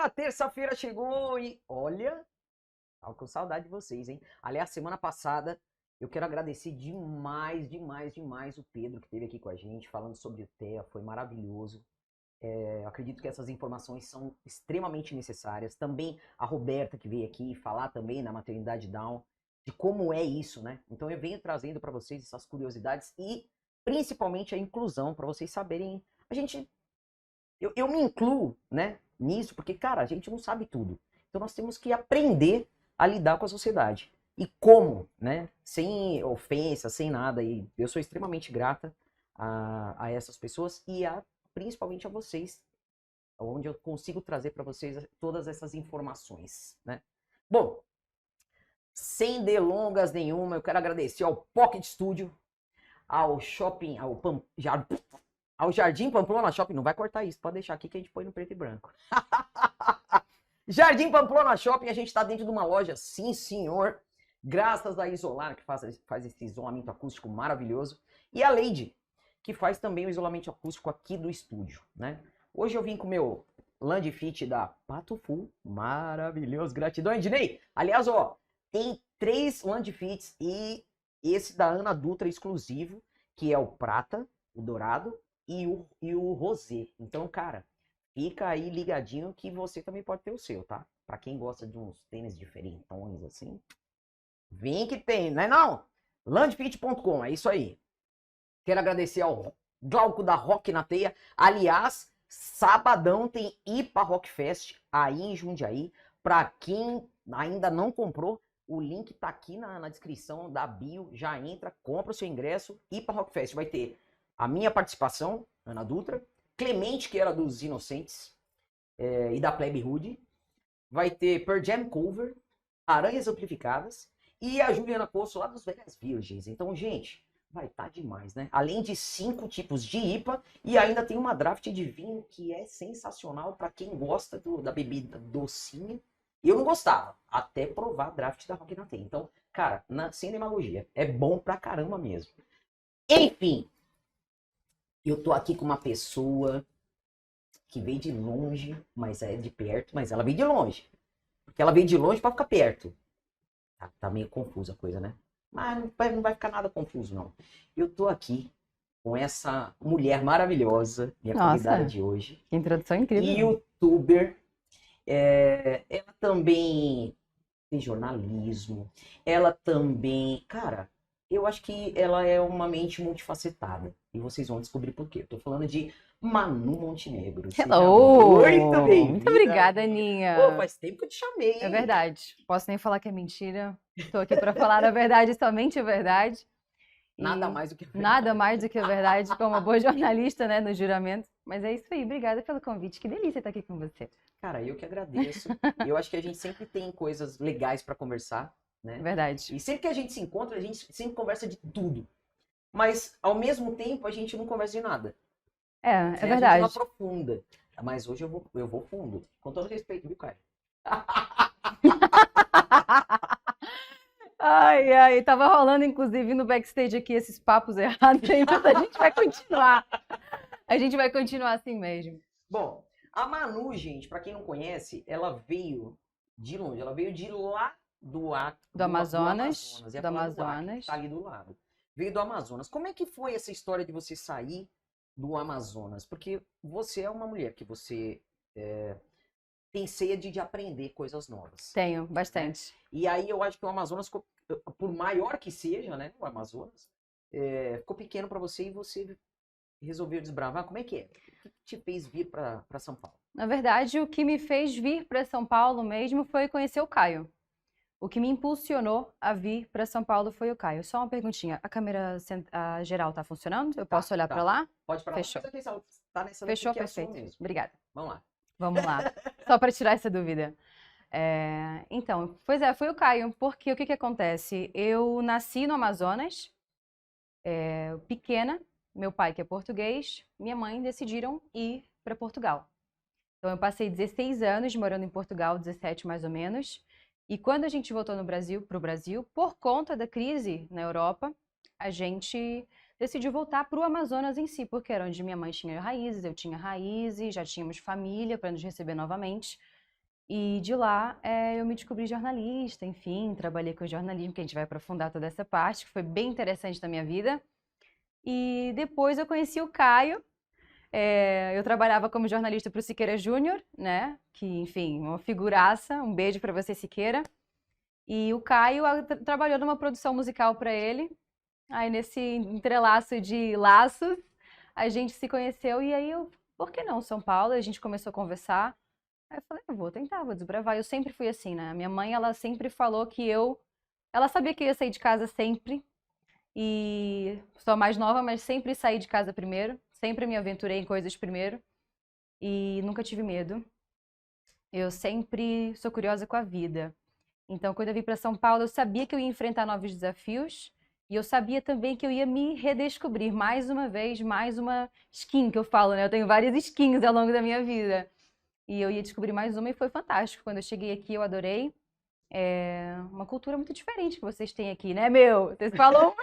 Terça-feira chegou e olha, tava com saudade de vocês, hein? Aliás, semana passada eu quero agradecer demais, demais, demais o Pedro que esteve aqui com a gente falando sobre o TEA, foi maravilhoso. Eu acredito que essas informações são extremamente necessárias. Também a Roberta que veio aqui falar também na maternidade Down, de como é isso, né? Então eu venho trazendo para vocês essas curiosidades e principalmente a inclusão, para vocês saberem. A gente eu me incluo, né, nisso, porque, cara, a gente não sabe tudo. Então nós temos que aprender a lidar com a sociedade. E como, né? Sem ofensa, sem nada. E eu sou extremamente grata a essas pessoas e principalmente a vocês, onde eu consigo trazer para vocês todas essas informações, né? Bom, sem delongas nenhuma, eu quero agradecer ao Pocket Studio, ao Shopping, ao Jardim Pamplona Shopping. Não vai cortar isso, pode deixar aqui que a gente põe no preto e branco. Jardim Pamplona Shopping, a gente está dentro de uma loja, sim senhor, graças a Isolar, que faz esse isolamento acústico maravilhoso, e a Lady, que faz também o isolamento acústico aqui do estúdio, né? Hoje eu vim com o meu Land Fit da Pato Full, maravilhoso, gratidão, Ednei. Aliás, ó, tem 3 Land Fits e esse da Ana Dutra exclusivo, que é o prata, o dourado e o rosé. Então, cara, fica aí ligadinho que você também pode ter o seu, tá? Pra quem gosta de uns tênis diferentões assim, vem que tem, né não? Landfit.com, é isso aí. Quero agradecer ao Glauco da Rock na Teia. Aliás, sabadão tem IPA Rock Fest aí em Jundiaí. Pra quem ainda não comprou, o link tá aqui na descrição da bio. Já entra, compra o seu ingresso. IPA Rock Fest vai ter a minha participação, Ana Dutra, Clemente, que era dos Inocentes, e da Plebe Hood. Vai ter Pearl Jam Cover, Aranhas Amplificadas e a Juliana Poço lá dos Vegas Virgens. Então, gente, vai estar demais, né? Além de 5 tipos de IPA e ainda tem uma draft de vinho que é sensacional para quem gosta da bebida docinha. Eu não gostava, até provar a draft da Rock na Tem. Então, cara, sem demagogia, é bom pra caramba mesmo. Enfim, eu tô aqui com uma pessoa que veio de longe, mas é de perto, mas ela veio de longe. Porque ela veio de longe para ficar perto. Tá meio confusa a coisa, né? Mas não vai ficar nada confuso, não. Eu tô aqui com essa mulher maravilhosa, minha convidada de hoje. Que introdução incrível. YouTuber. Ela também tem jornalismo. Ela também... Cara, eu acho que ela é uma mente multifacetada. E vocês vão descobrir por quê. Eu tô falando de Manu Montenegro. Hello! Muito bem. Muito obrigada, Aninha. Pô, faz tempo que eu te chamei, hein? É verdade. Posso nem falar que é mentira. Tô aqui para falar a verdade, somente a verdade. Nada mais do que a verdade. Nada mais do que a verdade, como uma boa jornalista, né, no juramento. Mas é isso aí. Obrigada pelo convite. Que delícia estar aqui com você. Cara, eu que agradeço. Eu acho que a gente sempre tem coisas legais para conversar, né? Verdade. E sempre que a gente se encontra, a gente sempre conversa de tudo. Mas, ao mesmo tempo, a gente não conversa de nada. É verdade. A gente não aprofunda. Mas hoje eu vou fundo. Com todo respeito, viu, Caio? Ai, tava rolando, inclusive, no backstage aqui, esses papos errados aí, mas a gente vai continuar. A gente vai continuar assim mesmo. Bom, a Manu, gente, pra quem não conhece, ela veio de longe. Ela veio de lá do Amazonas. Do Amazonas. Tá ali do lado. Veio do Amazonas. Como é que foi essa história de você sair do Amazonas? Porque você é uma mulher que você tem sede de aprender coisas novas. Tenho, bastante. Né? E aí eu acho que o Amazonas, por maior que seja, né, o Amazonas, ficou pequeno para você e você resolveu desbravar. Como é que é? O que te fez vir para São Paulo? Na verdade, o que me fez vir para São Paulo mesmo foi conhecer o Caio. O que me impulsionou a vir para São Paulo foi o Caio. Só uma perguntinha, a câmera geral tá funcionando? Eu posso olhar para lá? Pode para lá. Fechou. Tá nessa Fechou, perfeito. Mesmo. Obrigada. Vamos lá. Vamos lá. Só para tirar essa dúvida. Então, pois é, foi o Caio, porque o que acontece? Eu nasci no Amazonas, pequena, meu pai que é português, minha mãe decidiram ir para Portugal. Então eu passei 16 anos morando em Portugal, 17 mais ou menos, e quando a gente voltou pro Brasil, por conta da crise na Europa, a gente decidiu voltar para o Amazonas em si, porque era onde minha mãe tinha raízes, eu tinha raízes, já tínhamos família para nos receber novamente. E de lá eu me descobri jornalista, enfim, trabalhei com jornalismo, que a gente vai aprofundar toda essa parte, que foi bem interessante na minha vida. E depois eu conheci o Caio. Eu trabalhava como jornalista para o Siqueira Júnior, né? Que, enfim, uma figuraça. Um beijo para você, Siqueira. E o Caio trabalhou numa produção musical para ele. Aí, nesse entrelaço de laços, a gente se conheceu. E aí, por que não São Paulo? A gente começou a conversar. Aí eu falei, eu vou tentar, vou desbravar. Eu sempre fui assim, né? Minha mãe, ela sempre falou que ela sabia que eu ia sair de casa sempre. E sou a mais nova, mas sempre saí de casa primeiro. Sempre me aventurei em coisas primeiro. E nunca tive medo. Eu sempre sou curiosa com a vida. Então, quando eu vim para São Paulo, eu sabia que eu ia enfrentar novos desafios. E eu sabia também que eu ia me redescobrir mais uma vez, mais uma skin que eu falo, né? Eu tenho várias skins ao longo da minha vida. E eu ia descobrir mais uma e foi fantástico. Quando eu cheguei aqui, eu adorei. É uma cultura muito diferente que vocês têm aqui, né, meu? Vocês falam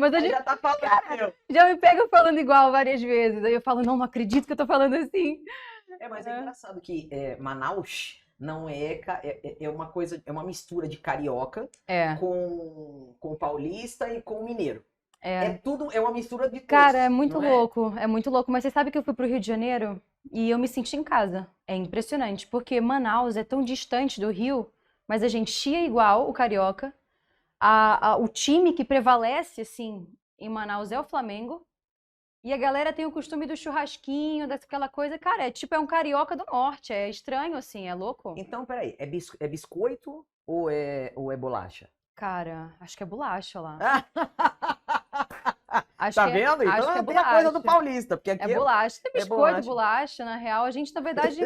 mas a Aí gente já tá falando, meu. já me pega falando igual várias vezes. Aí eu falo, não acredito que eu tô falando assim. Mas é engraçado que Manaus não é uma coisa, é uma mistura de carioca É, com paulista e com mineiro. é. Tudo, é uma mistura de todos, Cara, não é? é muito louco. Mas você sabe que eu fui pro Rio de Janeiro e eu me senti em casa. É impressionante, porque Manaus é tão distante do Rio, mas a gente chia igual o carioca. O time que prevalece, assim, em Manaus é o Flamengo. E a galera tem o costume do churrasquinho, daquela coisa. Cara, é um carioca do norte. É estranho, assim, é louco. Então, peraí, é biscoito ou é bolacha? Cara, acho que é bolacha lá. Tá vendo? Então Acho que é tem a coisa do bolacha. paulista, porque aqui É bolacha. Tem biscoito, bolacha. bolacha, na real. A gente, na verdade,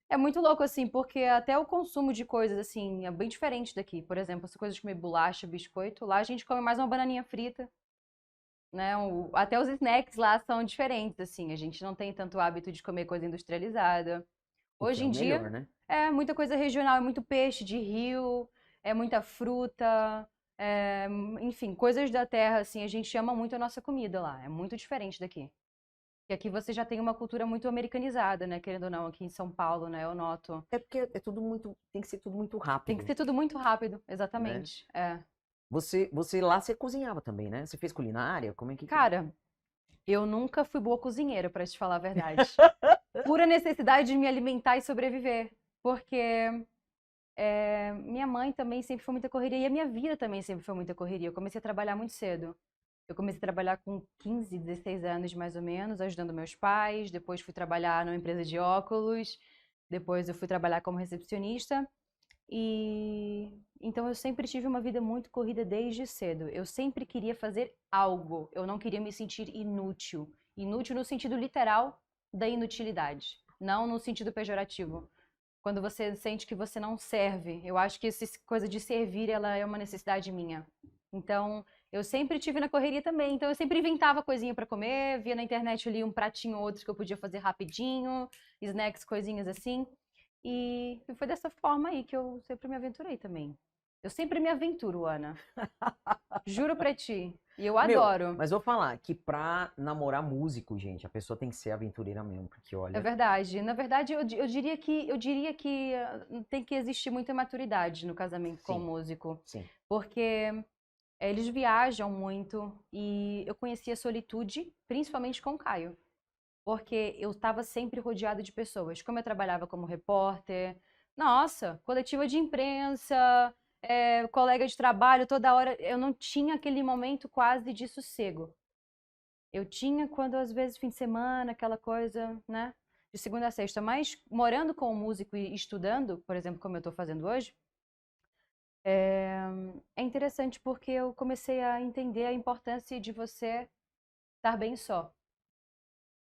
é muito louco, assim, porque até o consumo de coisas, assim, é bem diferente daqui. Por exemplo, essa coisa de comer bolacha, biscoito, lá a gente come mais uma bananinha frita, né? Até os snacks lá são diferentes, assim. A gente não tem tanto hábito de comer coisa industrializada. O que Hoje é em o dia, melhor, né? é muita coisa regional, é muito peixe de rio, é muita fruta, enfim, coisas da terra, assim, a gente ama muito a nossa comida lá. É muito diferente daqui. E aqui você já tem uma cultura muito americanizada, né? Querendo ou não, aqui em São Paulo, né? Eu noto. É porque é tudo muito, tem que ser tudo muito Tem que rápido, ser tudo muito rápido, né? exatamente. É. Você lá, você cozinhava também, né? Você fez culinária? Como é que... Cara, eu nunca fui boa cozinheira, pra te falar a verdade. Pura necessidade de me alimentar e sobreviver. Porque minha mãe também sempre foi muita correria e a minha vida também sempre foi muita correria. Eu comecei a trabalhar muito cedo. Eu comecei a trabalhar com 15, 16 anos mais ou menos, ajudando meus pais. Depois fui trabalhar numa empresa de óculos. Depois eu fui trabalhar como recepcionista. E então eu sempre tive uma vida muito corrida desde cedo. Eu sempre queria fazer algo. Eu não queria me sentir inútil. Inútil no sentido literal da inutilidade, não no sentido pejorativo. Quando você sente que você não serve, eu acho que essa coisa de servir, ela é uma necessidade minha. Então, eu sempre tive na correria também. Então, eu sempre inventava coisinha para comer, via na internet ali um pratinho ou outro que eu podia fazer rapidinho, snacks, coisinhas assim. E foi dessa forma aí que eu sempre me aventurei também. Eu sempre me aventuro, Ana. Juro pra ti. E eu adoro. Mas vou falar que pra namorar músico, gente, a pessoa tem que ser aventureira mesmo, porque É olha... verdade. Na verdade, eu diria que tem que existir muita maturidade no casamento com o Sim, músico. sim. Porque eles viajam muito e eu conheci a solitude, principalmente com o Caio. Porque eu estava sempre rodeada de pessoas. Como eu trabalhava como repórter, nossa, coletiva de imprensa, colega de trabalho, toda hora, eu não tinha aquele momento quase de sossego. Eu tinha quando, às vezes, fim de semana, aquela coisa, né? De segunda a sexta. Mas morando com o músico e estudando, por exemplo, como eu estou fazendo hoje, é interessante porque eu comecei a entender a importância de você estar bem só.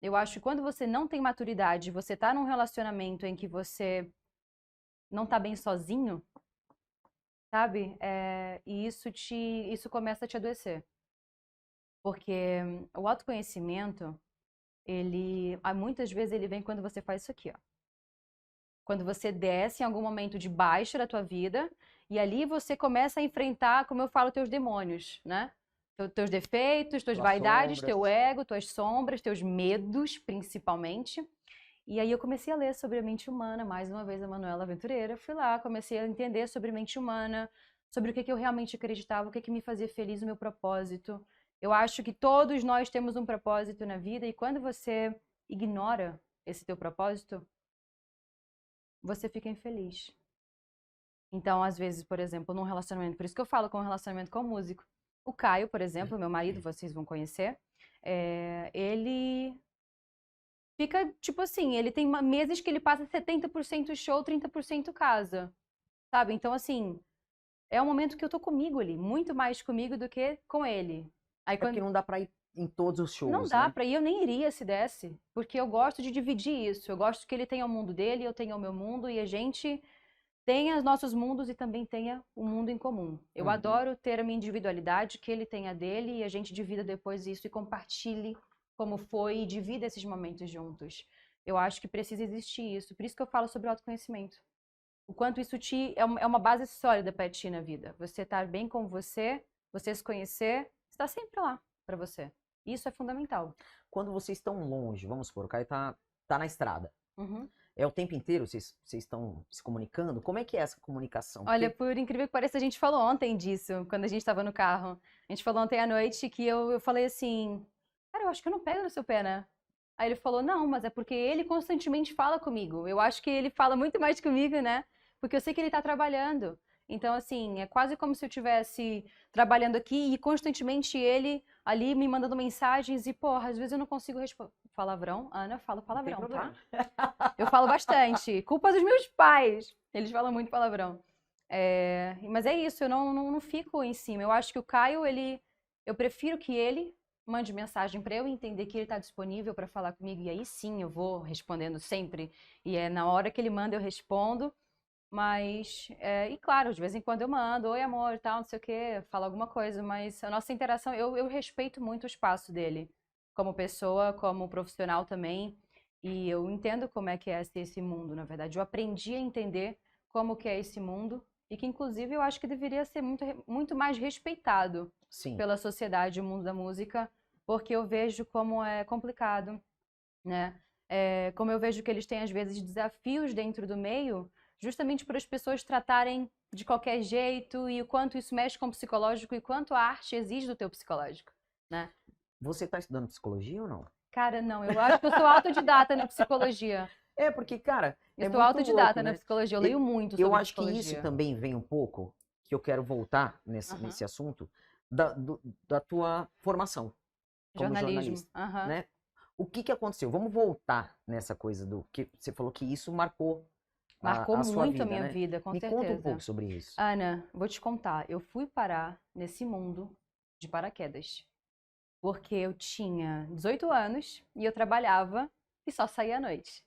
Eu acho que quando você não tem maturidade, você está num relacionamento em que você não está bem sozinho, sabe? E isso começa a te adoecer. Porque o autoconhecimento, muitas vezes ele vem quando você faz isso aqui, ó. Quando você desce em algum momento de baixo da tua vida e ali você começa a enfrentar, como eu falo, teus demônios, né? Teus defeitos, tuas Tuas vaidades, sombras. teu ego, tuas sombras, teus medos, principalmente. E aí eu comecei a ler sobre a mente humana, mais uma vez a Manuela Aventureira. Fui lá, comecei a entender sobre mente humana, sobre o que eu realmente acreditava, o que me fazia feliz, o meu propósito. Eu acho que todos nós temos um propósito na vida e quando você ignora esse teu propósito, você fica infeliz. Então, às vezes, por exemplo, num relacionamento, por isso que eu falo com um relacionamento com o músico. O Caio, por exemplo, meu marido, vocês vão conhecer, ele fica, tipo assim, ele tem meses que ele passa 70% show, 30% casa, sabe? Então, assim, é um momento que eu tô comigo ali, muito mais comigo do que com ele. Aí, É porque não dá pra ir em todos os Não shows, dá né? pra ir, eu nem iria se desse, porque eu gosto de dividir isso. Eu gosto que ele tenha o mundo dele, eu tenha o meu mundo e a gente tenha os nossos mundos e também tenha um mundo em comum. Eu adoro ter a minha individualidade, que ele tenha a dele e a gente divida depois isso e compartilhe como foi e divida esses momentos juntos. Eu acho que precisa existir isso. Por isso que eu falo sobre autoconhecimento. O quanto isso é uma base sólida para ti na vida. Você estar bem com você se conhecer, está sempre lá para você. Isso é fundamental. Quando vocês estão longe, vamos supor, o Caio tá na estrada. Uhum. É o tempo inteiro vocês estão se comunicando? Como é que é essa comunicação? Olha, Porque por incrível que pareça, a gente falou ontem disso, quando a gente estava no carro. A gente falou ontem à noite que eu falei assim, cara, eu acho que eu não pego no seu pé, né? Aí ele falou, não, mas é porque ele constantemente fala comigo. Eu acho que ele fala muito mais comigo, né? Porque eu sei que ele tá trabalhando. Então, assim, é quase como se eu estivesse trabalhando aqui e constantemente ele ali me mandando mensagens e, porra, às vezes eu não consigo responder. Palavrão? Ana, eu falo não tem palavrão, tá? problema. Eu falo bastante. Culpa dos meus pais. Eles falam muito palavrão. Mas é isso, eu não fico em cima. Eu acho que o Caio, eu prefiro que ele mande mensagem para eu entender que ele está disponível para falar comigo. E aí sim, eu vou respondendo sempre. E é na hora que ele manda, eu respondo. Mas, e claro, de vez em quando eu mando, oi amor, tal, não sei o quê, falo alguma coisa. Mas a nossa interação, eu respeito muito o espaço dele. Como pessoa, como profissional também. E eu entendo como é que é esse mundo, na verdade. Eu aprendi a entender como que é esse mundo e que, inclusive, eu acho que deveria ser muito mais respeitado Sim. pela sociedade, o mundo da música, porque eu vejo como é complicado, né? Como eu vejo que eles têm, às vezes, desafios dentro do meio, justamente por as pessoas tratarem de qualquer jeito e o quanto isso mexe com o psicológico e quanto a arte exige do teu psicológico, né? Você tá estudando psicologia ou não? Cara, não, eu acho que eu sou autodidata na psicologia. É, porque, cara, Eu é sou muito louco, autodidata na né? psicologia, eu E- leio muito Eu sobre acho que isso psicologia. também vem um pouco, que eu quero voltar Aham. nesse assunto, da tua formação como Jornalismo. jornalista, Aham. né? O que que aconteceu? Vamos voltar nessa coisa do que você falou que isso marcou Marcou a sua muito a vida, minha né? vida, com Me conta um certeza. pouco sobre isso. Ana, vou te contar, eu fui parar nesse mundo de paraquedas. Porque eu tinha 18 anos e eu trabalhava e só saía à noite.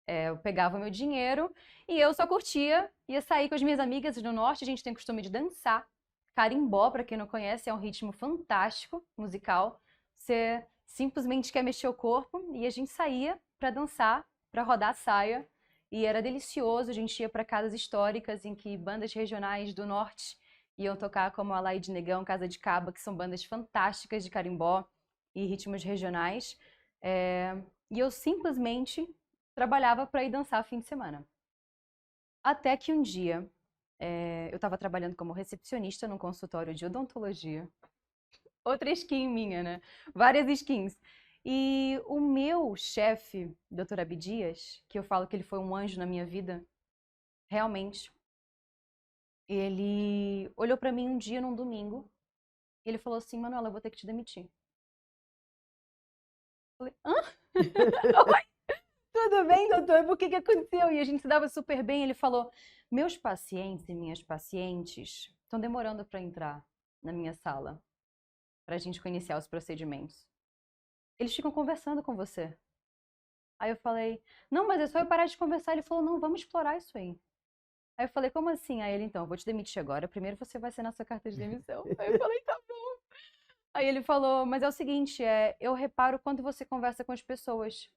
Eu pegava meu dinheiro e eu só curtia, ia sair com as minhas amigas no norte, a gente tem costume de dançar. Carimbó, para quem não conhece, é um ritmo fantástico, musical. Você simplesmente quer mexer o corpo e a gente saía para dançar, para rodar a saia. E era delicioso, a gente ia para casas históricas em que bandas regionais do norte iam tocar, como a Laíde Negão, Casa de Caba, que são bandas fantásticas de carimbó e ritmos regionais. E eu simplesmente trabalhava para ir dançar fim de semana. Até que um dia eu estava trabalhando como recepcionista num consultório de odontologia. Outra skin minha, né? Várias skins. E o meu chefe, Dr. Abdias, que eu falo que ele foi um anjo na minha vida, realmente, ele olhou para mim um dia, num domingo, e ele falou assim, Manuela, eu vou ter que te demitir. Eu falei, hã? Tudo bem, doutor? Por que aconteceu? E a gente se dava super bem. Ele falou: meus pacientes e minhas pacientes estão demorando para entrar na minha sala para a gente iniciar os procedimentos. Eles ficam conversando com você. Aí eu falei: não, mas é só eu parar de conversar. Ele falou: não, vamos explorar isso aí. Aí eu falei: como assim? Aí ele: então, eu vou te demitir agora. Primeiro você vai assinar sua carta de demissão. Aí eu falei: tá bom. Aí ele falou: mas é o seguinte, eu reparo quando você conversa com as pessoas.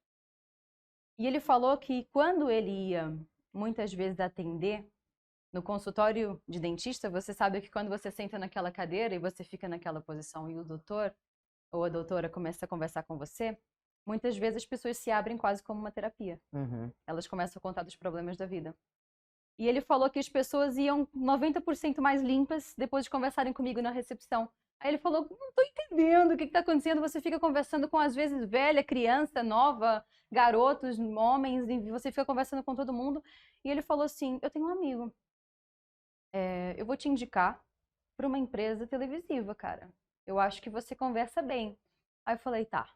E ele falou que quando ele ia muitas vezes atender no consultório de dentista, você sabe que quando você senta naquela cadeira e você fica naquela posição e o doutor ou a doutora começa a conversar com você, muitas vezes as pessoas se abrem quase como uma terapia. Uhum. Elas começam a contar dos problemas da vida. E ele falou que as pessoas iam 90% mais limpas depois de conversarem comigo na recepção. Aí ele falou, não tô entendendo o que tá acontecendo. Você fica conversando com, às vezes, velha, criança, nova, garotos, homens, e você fica conversando com todo mundo. E ele falou assim, eu tenho um amigo. Eu vou te indicar para uma empresa televisiva, cara. Eu acho que você conversa bem. Aí eu falei, tá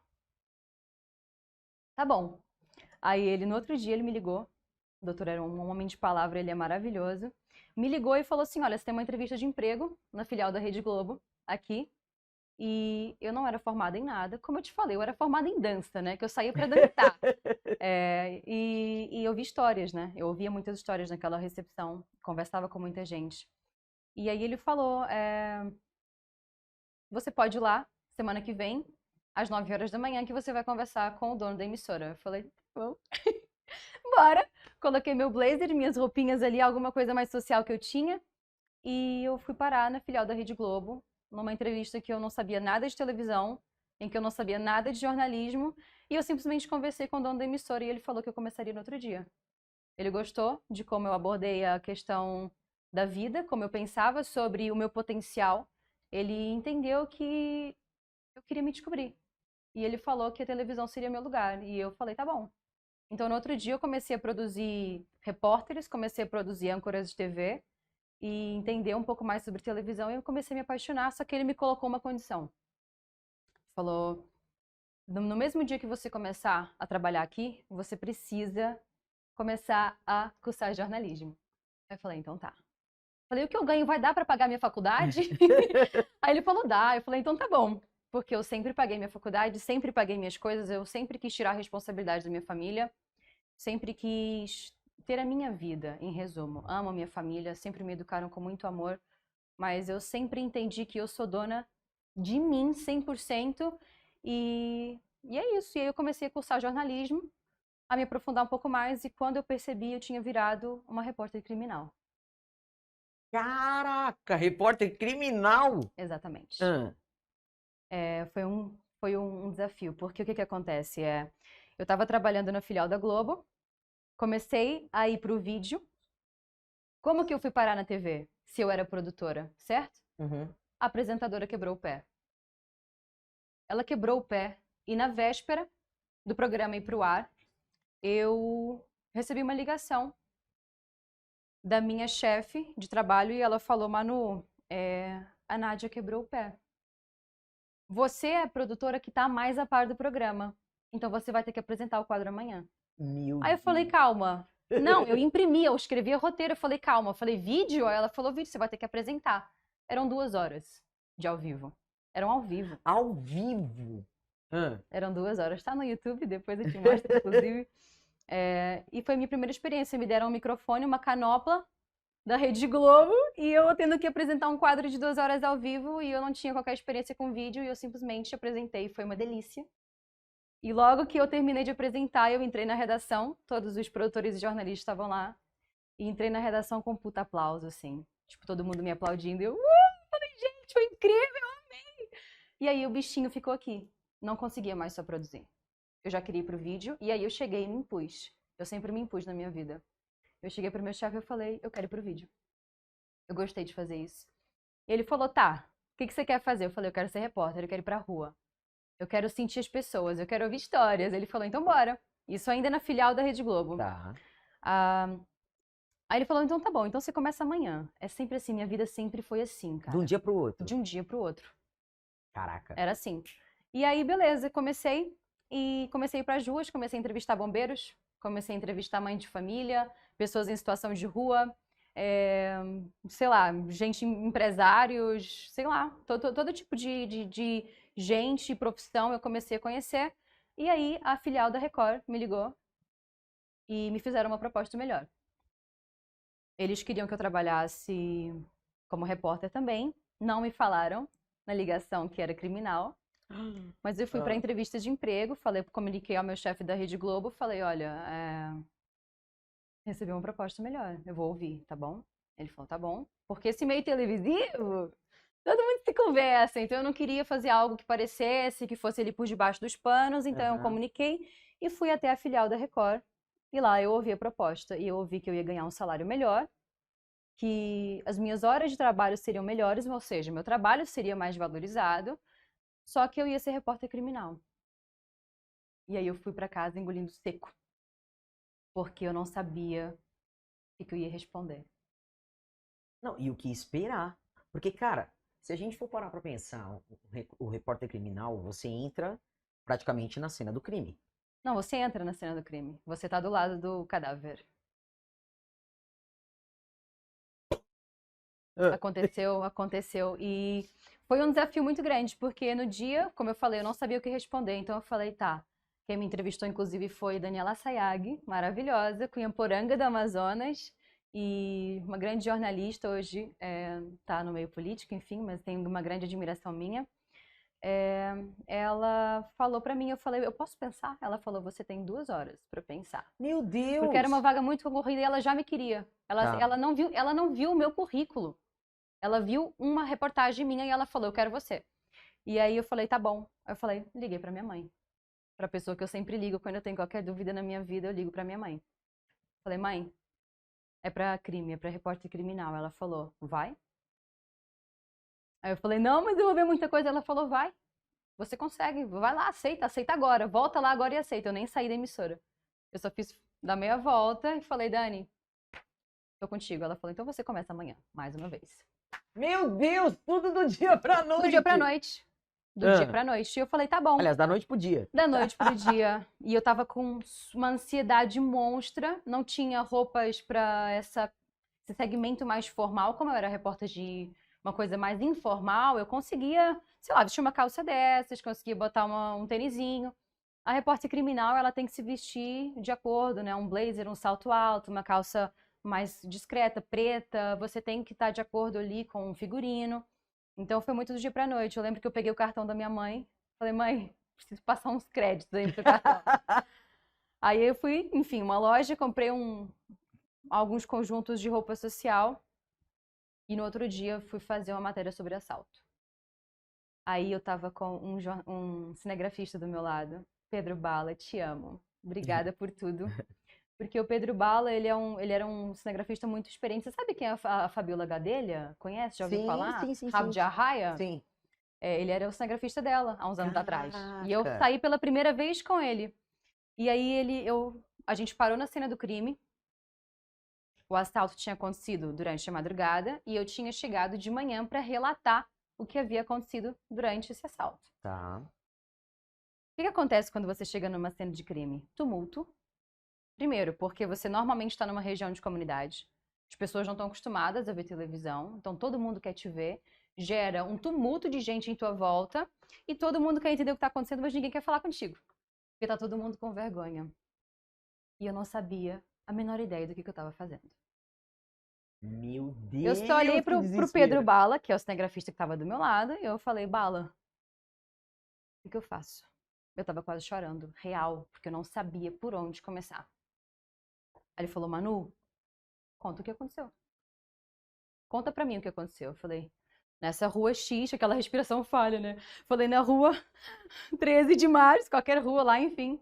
bom. Aí ele, no outro dia, ele me ligou. O doutor era um homem de palavra, ele é maravilhoso. Me ligou e falou assim, olha, você tem uma entrevista de emprego na filial da Rede Globo, aqui. E eu não era formada em nada. Como eu te falei, eu era formada em dança, né? Que eu saía pra dançar. E eu vi histórias, né? Eu ouvia muitas histórias naquela recepção. Conversava com muita gente. E aí ele falou, você pode ir lá, semana que vem, às 9 horas da manhã, que você vai conversar com o dono da emissora. Eu falei, tá bom. Bora! Coloquei meu blazer, minhas roupinhas ali, alguma coisa mais social que eu tinha. E eu fui parar na filial da Rede Globo, numa entrevista que eu não sabia nada de televisão, em que eu não sabia nada de jornalismo. E eu simplesmente conversei com o dono da emissora e ele falou que eu começaria no outro dia. Ele gostou de como eu abordei a questão da vida, como eu pensava sobre o meu potencial. Ele entendeu que eu queria me descobrir. E ele falou que a televisão seria meu lugar. E eu falei, tá bom. Então, no outro dia, eu comecei a produzir repórteres, comecei a produzir âncoras de TV e entender um pouco mais sobre televisão. E eu comecei a me apaixonar, só que ele me colocou uma condição. Falou, no mesmo dia que você começar a trabalhar aqui, você precisa começar a cursar jornalismo. Aí eu falei, então tá. Falei, o que eu ganho vai dar para pagar minha faculdade? Aí ele falou, dá. Eu falei, então tá bom. Porque eu sempre paguei minha faculdade, sempre paguei minhas coisas, eu sempre quis tirar a responsabilidade da minha família, sempre quis ter a minha vida, em resumo. Amo a minha família, sempre me educaram com muito amor, mas eu sempre entendi que eu sou dona de mim 100% e é isso. E aí eu comecei a cursar jornalismo, a me aprofundar um pouco mais e quando eu percebi, eu tinha virado uma repórter criminal. Caraca, repórter criminal? Exatamente. Ah, Foi um desafio, porque o que acontece eu estava trabalhando na filial da Globo, comecei a ir para o vídeo. Como que eu fui parar na TV? Se eu era produtora, certo? uhum. A apresentadora quebrou o pé. Ela quebrou o pé e na véspera do programa ir para o ar, eu recebi uma ligação da minha chefe de trabalho e ela falou, Manu, a Nádia quebrou o pé. Você é a produtora que está mais a par do programa. Então você vai ter que apresentar o quadro amanhã. Meu Aí eu falei, Deus. calma. Não, eu imprimia, eu escrevia roteiro. Eu falei, calma. Eu falei, vídeo? Aí ela falou, vídeo, você vai ter que apresentar. Eram 2 horas de ao vivo. Eram ao vivo. Ao vivo? Ah. Eram 2 horas. Tá no YouTube, depois eu te mostro, inclusive. E foi a minha primeira experiência. Me deram um microfone, uma canopla da Rede Globo e eu tendo que apresentar um quadro de 2 horas ao vivo e eu não tinha qualquer experiência com vídeo e eu simplesmente apresentei, foi uma delícia. E logo que eu terminei de apresentar, eu entrei na redação, todos os produtores e jornalistas estavam lá e entrei na redação com um puta aplauso, assim, tipo, todo mundo me aplaudindo e eu, falei, gente, foi incrível, amei! E aí o bichinho ficou aqui, não conseguia mais só produzir. Eu já queria ir pro vídeo e aí eu cheguei e me impus. Eu sempre me impus na minha vida. Eu cheguei pro meu chefe e eu falei, eu quero ir pro vídeo. Eu gostei de fazer isso. E ele falou, tá, o que você quer fazer? Eu falei, eu quero ser repórter, eu quero ir pra rua. Eu quero sentir as pessoas, eu quero ouvir histórias. Ele falou, então bora. Isso ainda na filial da Rede Globo. Tá. Aí ele falou, então tá bom, então você começa amanhã. É sempre assim, minha vida sempre foi assim, De cara. um dia pro outro. De um dia pro outro. Caraca. Era assim. E aí, beleza, comecei a ir pras ruas, comecei a entrevistar bombeiros, comecei a entrevistar mãe de família, pessoas em situação de rua, sei lá, gente, empresários, sei lá, todo tipo de gente, profissão eu comecei a conhecer. E aí a filial da Record me ligou e me fizeram uma proposta melhor. Eles queriam que eu trabalhasse como repórter também, não me falaram na ligação que era criminal. Mas eu fui para entrevista de emprego, comuniquei ao meu chefe da Rede Globo, falei, olha, recebi uma proposta melhor, eu vou ouvir, tá bom? Ele falou, tá bom. Porque esse meio televisivo Todo mundo se conversa, então eu não queria fazer algo que parecesse, que fosse ali por debaixo dos panos, então eu comuniquei e fui até a filial da Record. E lá eu ouvi a proposta e eu ouvi que eu ia ganhar um salário melhor, que as minhas horas de trabalho seriam melhores, ou seja, meu trabalho seria mais valorizado, só que eu ia ser repórter criminal. E aí eu fui para casa engolindo seco, porque eu não sabia o que eu ia responder. Não, e o que esperar? Porque, cara, se a gente for parar pra pensar, o repórter criminal, você entra praticamente na cena do crime. Não, você entra na cena do crime. Você tá do lado do cadáver. Aconteceu. E foi um desafio muito grande, porque no dia, como eu falei, eu não sabia o que responder. Então eu falei, tá. Quem me entrevistou, inclusive, foi Daniela Sayag, maravilhosa, cunhamporanga do Amazonas, e uma grande jornalista hoje, tá no meio político, enfim, mas tem uma grande admiração minha. Ela falou pra mim, eu falei, eu posso pensar? Ela falou, você tem 2 horas pra pensar. Meu Deus! Porque era uma vaga muito concorrida e ela já me queria. Tá. Ela não viu o meu currículo. Ela viu uma reportagem minha e ela falou, eu quero você. E aí eu falei, tá bom. Eu falei, liguei pra minha mãe. Pra pessoa que eu sempre ligo quando eu tenho qualquer dúvida na minha vida, eu ligo pra minha mãe. Falei, mãe, é pra crime, é pra repórter criminal. Ela falou, vai? Aí eu falei, não, mas eu vou ver muita coisa. Ela falou, vai. Você consegue, vai lá, aceita agora. Volta lá agora e aceita. Eu nem saí da emissora. Eu só fiz dar meia volta e falei, Dani, tô contigo. Ela falou, então você começa amanhã, mais uma vez. Meu Deus, tudo do dia pra noite. Do dia pra noite. Do dia pra noite. E eu falei, tá bom. Aliás, da noite pro dia. Da noite pro dia. E eu tava com uma ansiedade monstra. Não tinha roupas pra esse segmento mais formal. Como eu era repórter de uma coisa mais informal, eu conseguia, sei lá, vestir uma calça dessas, conseguia botar um tênisinho. A repórter criminal, ela tem que se vestir de acordo, né? Um blazer, um salto alto, uma calça mais discreta, preta. Você tem que estar de acordo ali com o figurino. Então foi muito do dia pra noite. Eu lembro que eu peguei o cartão da minha mãe. Falei, mãe, preciso passar uns créditos aí pro cartão. Aí eu fui, enfim, uma loja, comprei alguns conjuntos de roupa social. E no outro dia fui fazer uma matéria sobre assalto. Aí eu tava com um cinegrafista do meu lado. Pedro Bala, te amo. Obrigada por tudo. Porque o Pedro Bala, ele era um cinegrafista muito experiente. Você sabe quem é a Fabiola Gadelha? Conhece? Já ouviu falar? Sim. Rabo de Arraia? Sim. Ele era o cinegrafista dela, há uns anos atrás. Caraca. E eu saí pela primeira vez com ele. E aí a gente parou na cena do crime. O assalto tinha acontecido durante a madrugada e eu tinha chegado de manhã para relatar o que havia acontecido durante esse assalto. Tá. O que acontece quando você chega numa cena de crime? Tumulto. Primeiro, porque você normalmente está numa região de comunidade. As pessoas não estão acostumadas a ver televisão, então todo mundo quer te ver. Gera um tumulto de gente em tua volta e todo mundo quer entender o que está acontecendo, mas ninguém quer falar contigo. Porque tá todo mundo com vergonha. E eu não sabia a menor ideia do que eu estava fazendo. Meu Deus! Eu só olhei pro Pedro Bala, que é o cinegrafista que estava do meu lado, e eu falei, Bala, o que eu faço? Eu tava quase chorando, real, porque eu não sabia por onde começar. Aí ele falou, Manu, conta o que aconteceu. Conta pra mim o que aconteceu. Eu falei, nessa rua X, aquela respiração falha, né? Falei, na rua 13 de março, qualquer rua lá, enfim.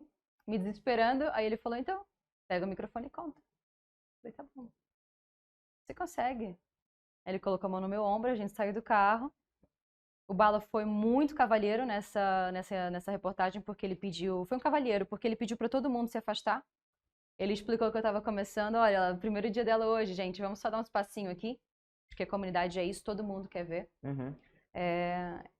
Me desesperando. Aí ele falou, então, pega o microfone e conta. Eu falei, tá bom. Você consegue. Aí ele colocou a mão no meu ombro, a gente saiu do carro. O Bala foi muito cavalheiro nessa reportagem, porque ele pediu... Foi um cavalheiro, porque ele pediu pra todo mundo se afastar. Ele explicou que eu tava começando. Olha, primeiro dia dela hoje, gente. Vamos só dar um espacinho aqui. Porque a comunidade é isso, todo mundo quer ver. Uhum.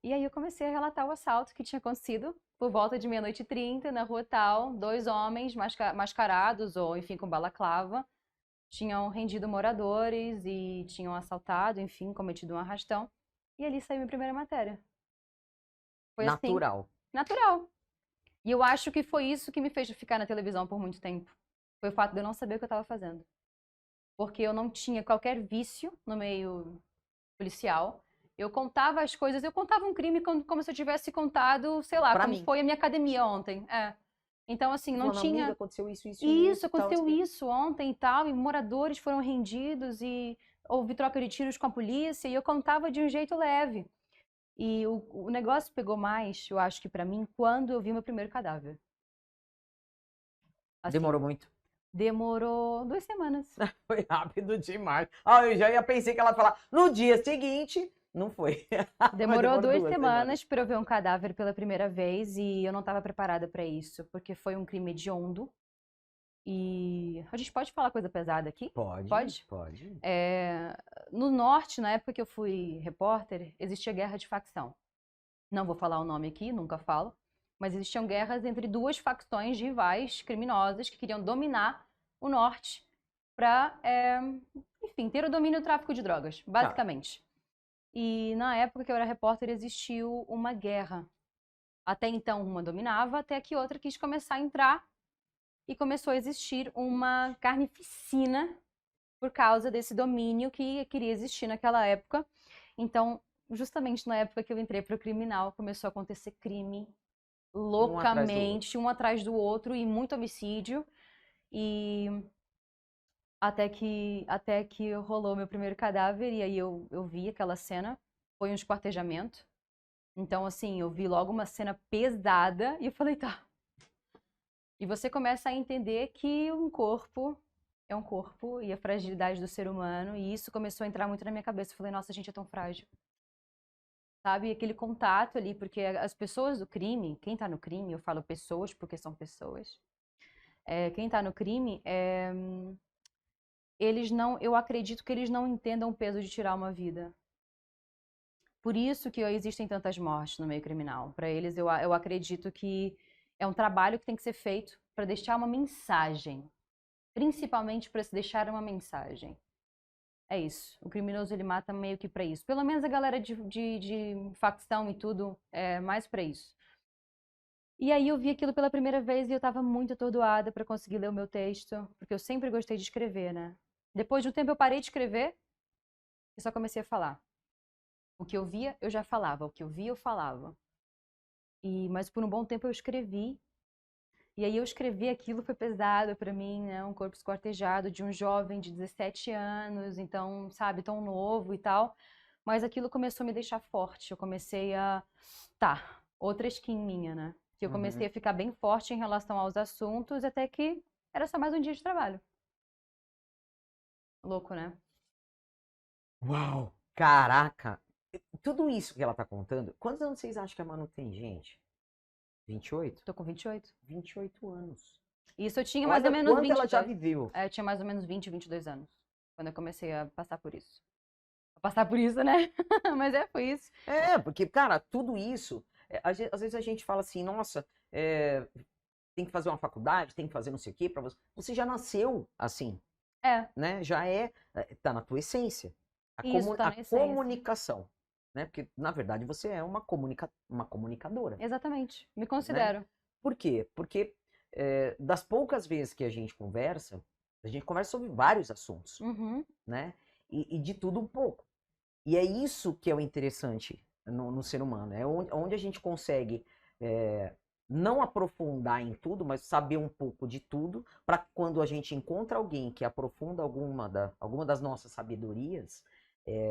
E aí eu comecei a relatar o assalto que tinha acontecido por volta de 00h30 na rua tal. 2 homens mascarados, ou enfim, com balaclava, tinham rendido moradores e tinham assaltado, enfim, cometido um arrastão. E ali saiu minha primeira matéria. Foi Natural. assim, natural. E eu acho que foi isso que me fez ficar na televisão por muito tempo. Foi o fato de eu não saber o que eu estava fazendo. Porque eu não tinha qualquer vício no meio policial. Eu contava as coisas, eu contava um crime como se eu tivesse contado, sei lá, Pra como mim. foi a minha academia ontem. Então, assim, não tinha... Amiga, aconteceu isso. Isso, aconteceu tal, isso ontem e tal, e moradores foram rendidos e houve troca de tiros com a polícia e eu contava de um jeito leve. E o negócio pegou mais, eu acho que pra mim, quando eu vi meu primeiro cadáver. Assim, Demorou muito. demorou 2 semanas. Foi rápido demais. Ah, eu já ia pensei que ela ia falar no dia seguinte. Não foi. Mas Demorou 2 2 semanas para eu ver um cadáver pela primeira vez e eu não estava preparada para isso, porque foi um crime hediondo. E a gente pode falar coisa pesada aqui? Pode, Pode? pode. No norte, na época que eu fui repórter, existia guerra de facção. Não vou falar o nome aqui, nunca falo, mas existiam guerras entre 2 facções rivais criminosas que queriam dominar o norte para, enfim, ter o domínio do tráfico de drogas, basicamente. E na época que eu era repórter existiu uma guerra. Até então uma dominava, até que outra quis começar a entrar e começou a existir uma carnificina por causa desse domínio que queria existir naquela época. Então, justamente na época que eu entrei para o criminal, começou a acontecer crime loucamente, um atrás do outro e muito homicídio. E até que rolou meu primeiro cadáver e aí eu vi aquela cena, foi um esquartejamento. Então, assim, eu vi logo uma cena pesada e eu falei, tá. E você começa a entender que um corpo é um corpo e a fragilidade do ser humano, e isso começou a entrar muito na minha cabeça. Eu falei, nossa, a gente é tão frágil. Sabe? Aquele contato ali, porque as pessoas do crime, quem tá no crime, eu falo pessoas porque são pessoas, quem tá no crime, eu acredito que eles não entendam o peso de tirar uma vida. Por isso que existem tantas mortes no meio criminal. Para eles, eu acredito que é um trabalho que tem que ser feito para deixar uma mensagem. Principalmente para se deixar uma mensagem. É isso. O criminoso, ele mata meio que para isso. Pelo menos a galera de facção e tudo, é mais para isso. E aí eu vi aquilo pela primeira vez e eu tava muito atordoada para conseguir ler o meu texto. Porque eu sempre gostei de escrever, né? Depois de um tempo eu parei de escrever e só comecei a falar. O que eu via, eu já falava. O que eu via, eu falava. Mas por um bom tempo eu escrevi. E aí eu escrevi aquilo, foi pesado pra mim, né? Um corpo esquartejado de um jovem de 17 anos, então, sabe, tão novo e tal. Mas aquilo começou a me deixar forte. Eu comecei outra skin minha, né? Que eu comecei a ficar bem forte em relação aos assuntos, até que era só mais um dia de trabalho. Louco, né? Uau! Caraca! Tudo isso que ela tá contando, quantos anos vocês acham que a Manu tem, gente? 28? Tô com 28. 28 anos. Isso eu tinha mais Olha ou menos quanto ela já 22. viveu. Eu tinha mais ou menos 20, 22 anos. Quando eu comecei a passar por isso. Passar por isso, né? Mas foi isso. Porque, cara, tudo isso, às vezes a gente fala assim, nossa, tem que fazer uma faculdade, tem que fazer não sei o quê pra você. Você já nasceu assim, né? Já tá na tua essência. Isso, tá na essência. Comunicação, né? Porque, na verdade, você é uma comunicadora. Exatamente, me considero. Né? Por quê? Porque das poucas vezes que a gente conversa sobre vários assuntos, né? E de tudo um pouco. E é isso que é o interessante no ser humano. É onde a gente consegue não aprofundar em tudo, mas saber um pouco de tudo, para quando a gente encontra alguém que aprofunda alguma das nossas sabedorias,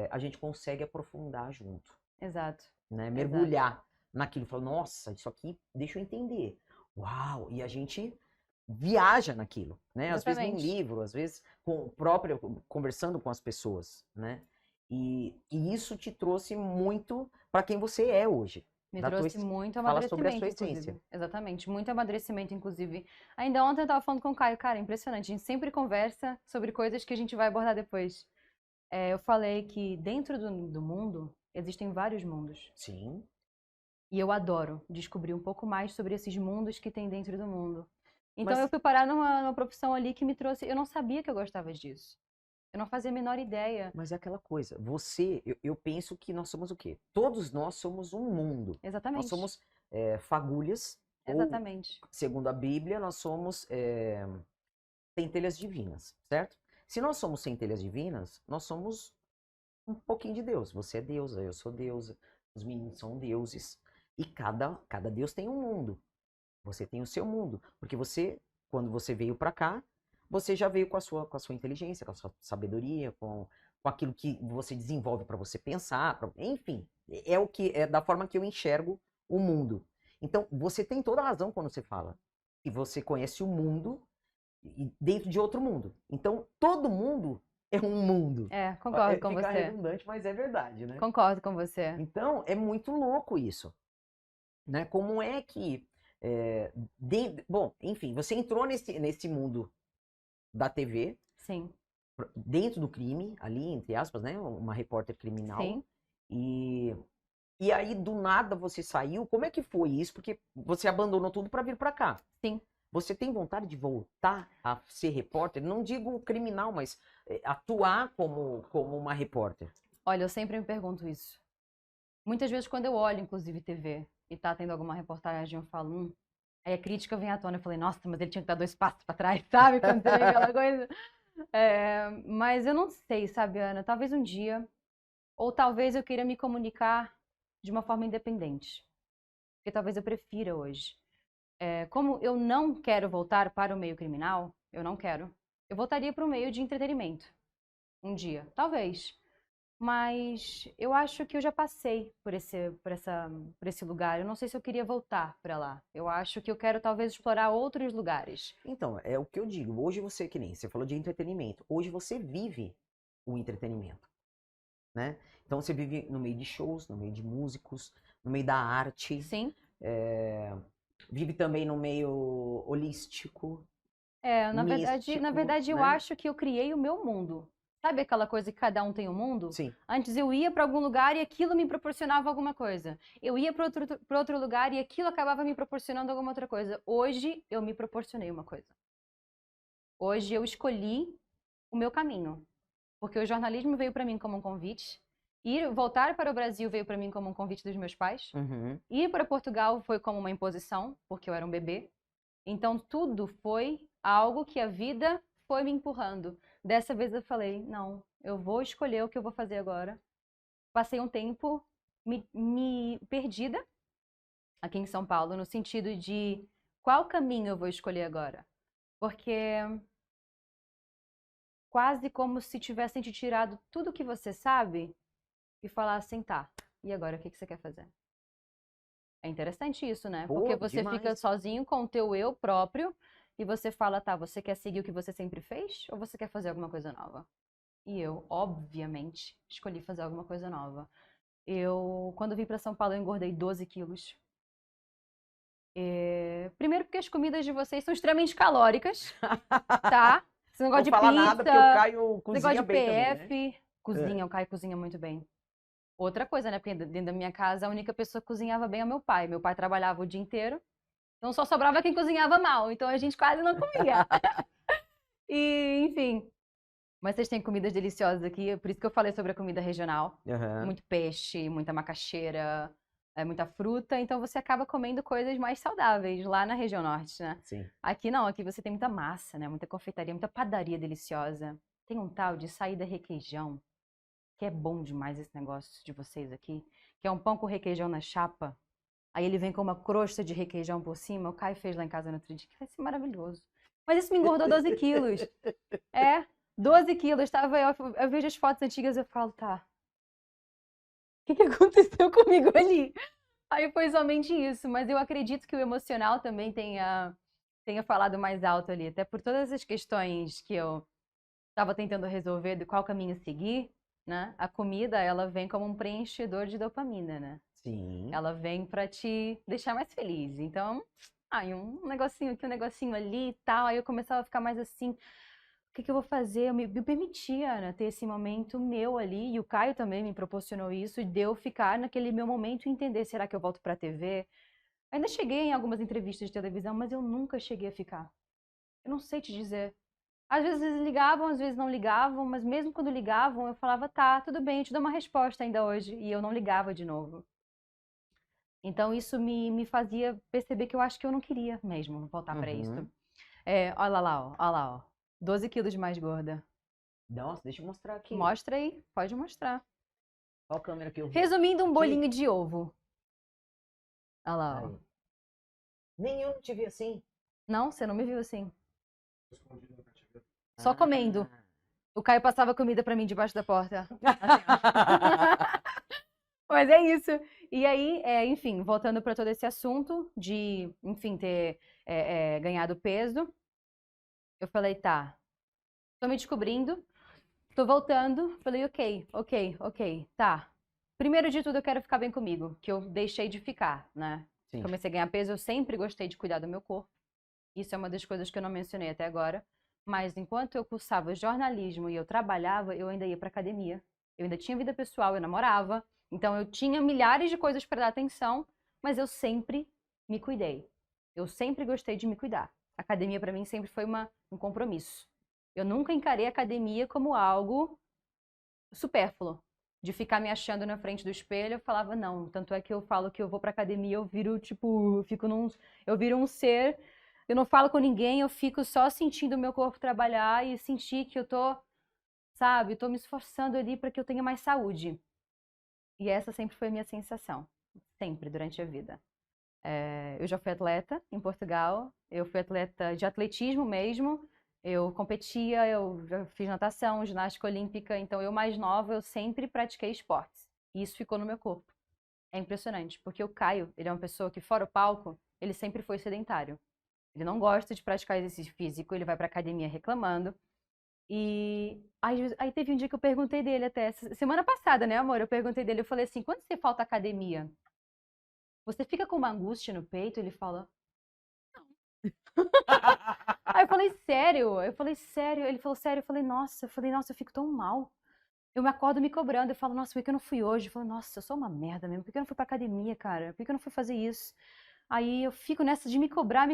a gente consegue aprofundar junto. Exato. Né? Mergulhar naquilo. Falar, nossa, isso aqui, deixa eu entender. Uau! E a gente viaja naquilo, né? Às vezes num livro, às vezes conversando com as pessoas, né? E isso te trouxe muito para quem você é hoje. Me trouxe muito amadurecimento, sobre a sua inclusive. essência. Exatamente, muito amadurecimento, inclusive. Ainda ontem eu estava falando com o Caio, cara, impressionante. A gente sempre conversa sobre coisas que a gente vai abordar depois. Eu falei que dentro do mundo existem vários mundos. Sim. E eu adoro descobrir um pouco mais sobre esses mundos que tem dentro do mundo. Então eu fui parar numa profissão ali que me trouxe. Eu não sabia que eu gostava disso. Eu não fazia a menor ideia. Mas é aquela coisa. Eu penso que nós somos o quê? Todos nós somos um mundo. Exatamente. Nós somos fagulhas. Exatamente. Ou, segundo a Bíblia, nós somos centelhas divinas, certo? Se nós somos centelhas divinas, nós somos um pouquinho de Deus. Você é deusa, eu sou deusa, os meninos são deuses. E cada Deus tem um mundo. Você tem o seu mundo. Porque quando você veio para cá, você já veio com a sua inteligência, com a sua sabedoria, com com aquilo que você desenvolve para você pensar, enfim, é o que é da forma que eu enxergo o mundo. Então, você tem toda a razão quando você fala que você conhece o mundo dentro de outro mundo. Então, todo mundo é um mundo. Concordo com Fica você. redundante, mas é verdade, né? Concordo com você. Então, é muito louco isso, né? Como é que bom, enfim, você entrou nesse mundo da TV, Sim, dentro do crime, ali, entre aspas, né? Uma repórter criminal. sim. E aí, do nada, você saiu. Como é que foi isso? Porque você abandonou tudo para vir para cá. Sim. Você tem vontade de voltar a ser repórter? Não digo criminal, mas atuar como uma repórter. Olha, eu sempre me pergunto isso. Muitas vezes, quando eu olho, inclusive, TV, e tá tendo alguma reportagem, eu falo, aí a crítica vem à tona. Eu falei, nossa, mas ele tinha que dar 2 passos pra trás, sabe? Quando você vê aquela coisa. Mas eu não sei, sabe, Ana? Talvez um dia, ou talvez eu queira me comunicar de uma forma independente. Porque talvez eu prefira hoje. Como eu não quero voltar para o meio criminal, eu não quero. Eu voltaria para o meio de entretenimento. Um dia, talvez. Mas eu acho que eu já passei por esse lugar. Eu não sei se eu queria voltar para lá. Eu acho que eu quero talvez explorar outros lugares. Então, é o que eu digo. Hoje você, que nem você falou de entretenimento. Hoje você vive o entretenimento, né? Então você vive no meio de shows, no meio de músicos, no meio da arte. Sim. Vive também no meio holístico. Na místico, verdade, eu né? acho que eu criei o meu mundo. Sabe aquela coisa que cada um tem um mundo? Sim. Antes eu ia para algum lugar e aquilo me proporcionava alguma coisa. Eu ia para outro lugar e aquilo acabava me proporcionando alguma outra coisa. Hoje eu me proporcionei uma coisa. Hoje eu escolhi o meu caminho. Porque o jornalismo veio para mim como um convite. Voltar para o Brasil veio para mim como um convite dos meus pais. Uhum. Ir para Portugal foi como uma imposição, porque eu era um bebê. Então tudo foi algo que a vida foi me empurrando. Dessa vez eu falei, não, eu vou escolher o que eu vou fazer agora. Passei um tempo me perdida aqui em São Paulo, no sentido de qual caminho eu vou escolher agora. Porque quase como se tivessem te tirado tudo que você sabe e falassem, tá, e agora o que você quer fazer? É interessante isso, né? Pô, Porque você demais. fica sozinho com o teu eu próprio e você fala, tá, você quer seguir o que você sempre fez ou você quer fazer alguma coisa nova? E eu, obviamente, escolhi fazer alguma coisa nova. Quando vim para São Paulo, eu engordei 12 quilos. Primeiro porque as comidas de vocês são extremamente calóricas, tá? Esse negócio de Não fala nada, porque o pizza, Caio esse negócio cozinha de bem também, né? PF, cozinha, o Caio cozinha muito bem. Outra coisa, né? Porque dentro da minha casa, a única pessoa que cozinhava bem é o meu pai. Meu pai trabalhava o dia inteiro, então só sobrava quem cozinhava mal. Então a gente quase não comia. E, enfim. Mas vocês têm comidas deliciosas aqui, por isso que eu falei sobre a comida regional. Uhum. Muito peixe, muita macaxeira, muita fruta. Então você acaba comendo coisas mais saudáveis lá na região norte, né? Sim. Aqui não, aqui você tem muita massa, né? Muita confeitaria, muita padaria deliciosa. Tem um tal de saída requeijão, que é bom demais esse negócio de vocês aqui, que é um pão com requeijão na chapa. Aí ele vem com uma crosta de requeijão por cima. O Caio fez lá em casa no outro dia, que vai ser maravilhoso. Mas isso me engordou 12 quilos. 12 quilos. Eu vejo as fotos antigas e eu falo, tá, o que aconteceu comigo ali? Aí foi somente isso, mas eu acredito que o emocional também tenha falado mais alto ali, até por todas as questões que eu estava tentando resolver de qual caminho seguir, né? A comida, ela vem como um preenchedor de dopamina, né? Sim. Ela vem pra te deixar mais feliz. Então, um negocinho aqui, um negocinho ali e tal. Aí eu começava a ficar mais assim, o que eu vou fazer? Eu me permitia, né, ter esse momento meu ali, e o Caio também me proporcionou isso, de eu ficar naquele meu momento e entender, será que eu volto pra TV? Ainda cheguei em algumas entrevistas de televisão, mas eu nunca cheguei a ficar. Eu não sei te dizer. Às vezes eles ligavam, às vezes não ligavam, mas mesmo quando ligavam, eu falava, tá, tudo bem, eu te dou uma resposta ainda hoje. E eu não ligava de novo. Então isso me fazia perceber que eu acho que eu não queria mesmo voltar pra isso. Uhum. Olha lá, ó, olha lá, ó. 12 quilos mais gorda. Nossa, deixa eu mostrar aqui. Mostra aí, pode mostrar. Qual câmera que eu vi? Resumindo, um Aqui? bolinho de ovo. Olha lá, ó. Aí. Nenhum te vi assim. Não, você não me viu assim. Só comendo. O Caio passava comida pra mim debaixo da porta. Assim, ó. Mas é isso. E aí, enfim, voltando para todo esse assunto de, enfim, ter ganhado peso, eu falei, tá, tô me descobrindo, tô voltando. Falei, ok, tá. Primeiro de tudo, eu quero ficar bem comigo, que eu deixei de ficar, né? Sim. Comecei a ganhar peso, eu sempre gostei de cuidar do meu corpo. Isso é uma das coisas que eu não mencionei até agora. Mas enquanto eu cursava jornalismo e eu trabalhava, eu ainda ia pra academia. Eu ainda tinha vida pessoal, eu namorava. Então eu tinha milhares de coisas para dar atenção, mas eu sempre me cuidei. Eu sempre gostei de me cuidar. A academia para mim sempre foi um compromisso. Eu nunca encarei a academia como algo supérfluo. De ficar me achando na frente do espelho, eu falava não. Tanto é que eu falo que eu vou pra academia, eu viro, tipo, eu viro um ser, eu não falo com ninguém, eu fico só sentindo o meu corpo trabalhar e sentir que eu tô, sabe, tô me esforçando ali para que eu tenha mais saúde. E essa sempre foi a minha sensação, sempre, durante a vida. Eu já fui atleta em Portugal, eu fui atleta de atletismo mesmo, eu competia, eu já fiz natação, ginástica olímpica, então eu mais nova, eu sempre pratiquei esportes. E isso ficou no meu corpo. É impressionante, porque o Caio, ele é uma pessoa que fora o palco, ele sempre foi sedentário. Ele não gosta de praticar exercício físico, ele vai pra academia reclamando. E aí teve um dia que eu perguntei dele até, semana passada, né, amor? Eu perguntei dele, eu falei assim, quando você falta academia, você fica com uma angústia no peito? Ele fala, aí eu falei, sério? Eu falei, sério? Ele falou, sério? Eu falei, nossa, eu fico tão mal. Eu me acordo me cobrando, eu falo, nossa, por que eu não fui hoje? Eu falo, nossa, eu sou uma merda mesmo, por que eu não fui pra academia, cara? Por que eu não fui fazer isso? Aí eu fico nessa de me cobrar,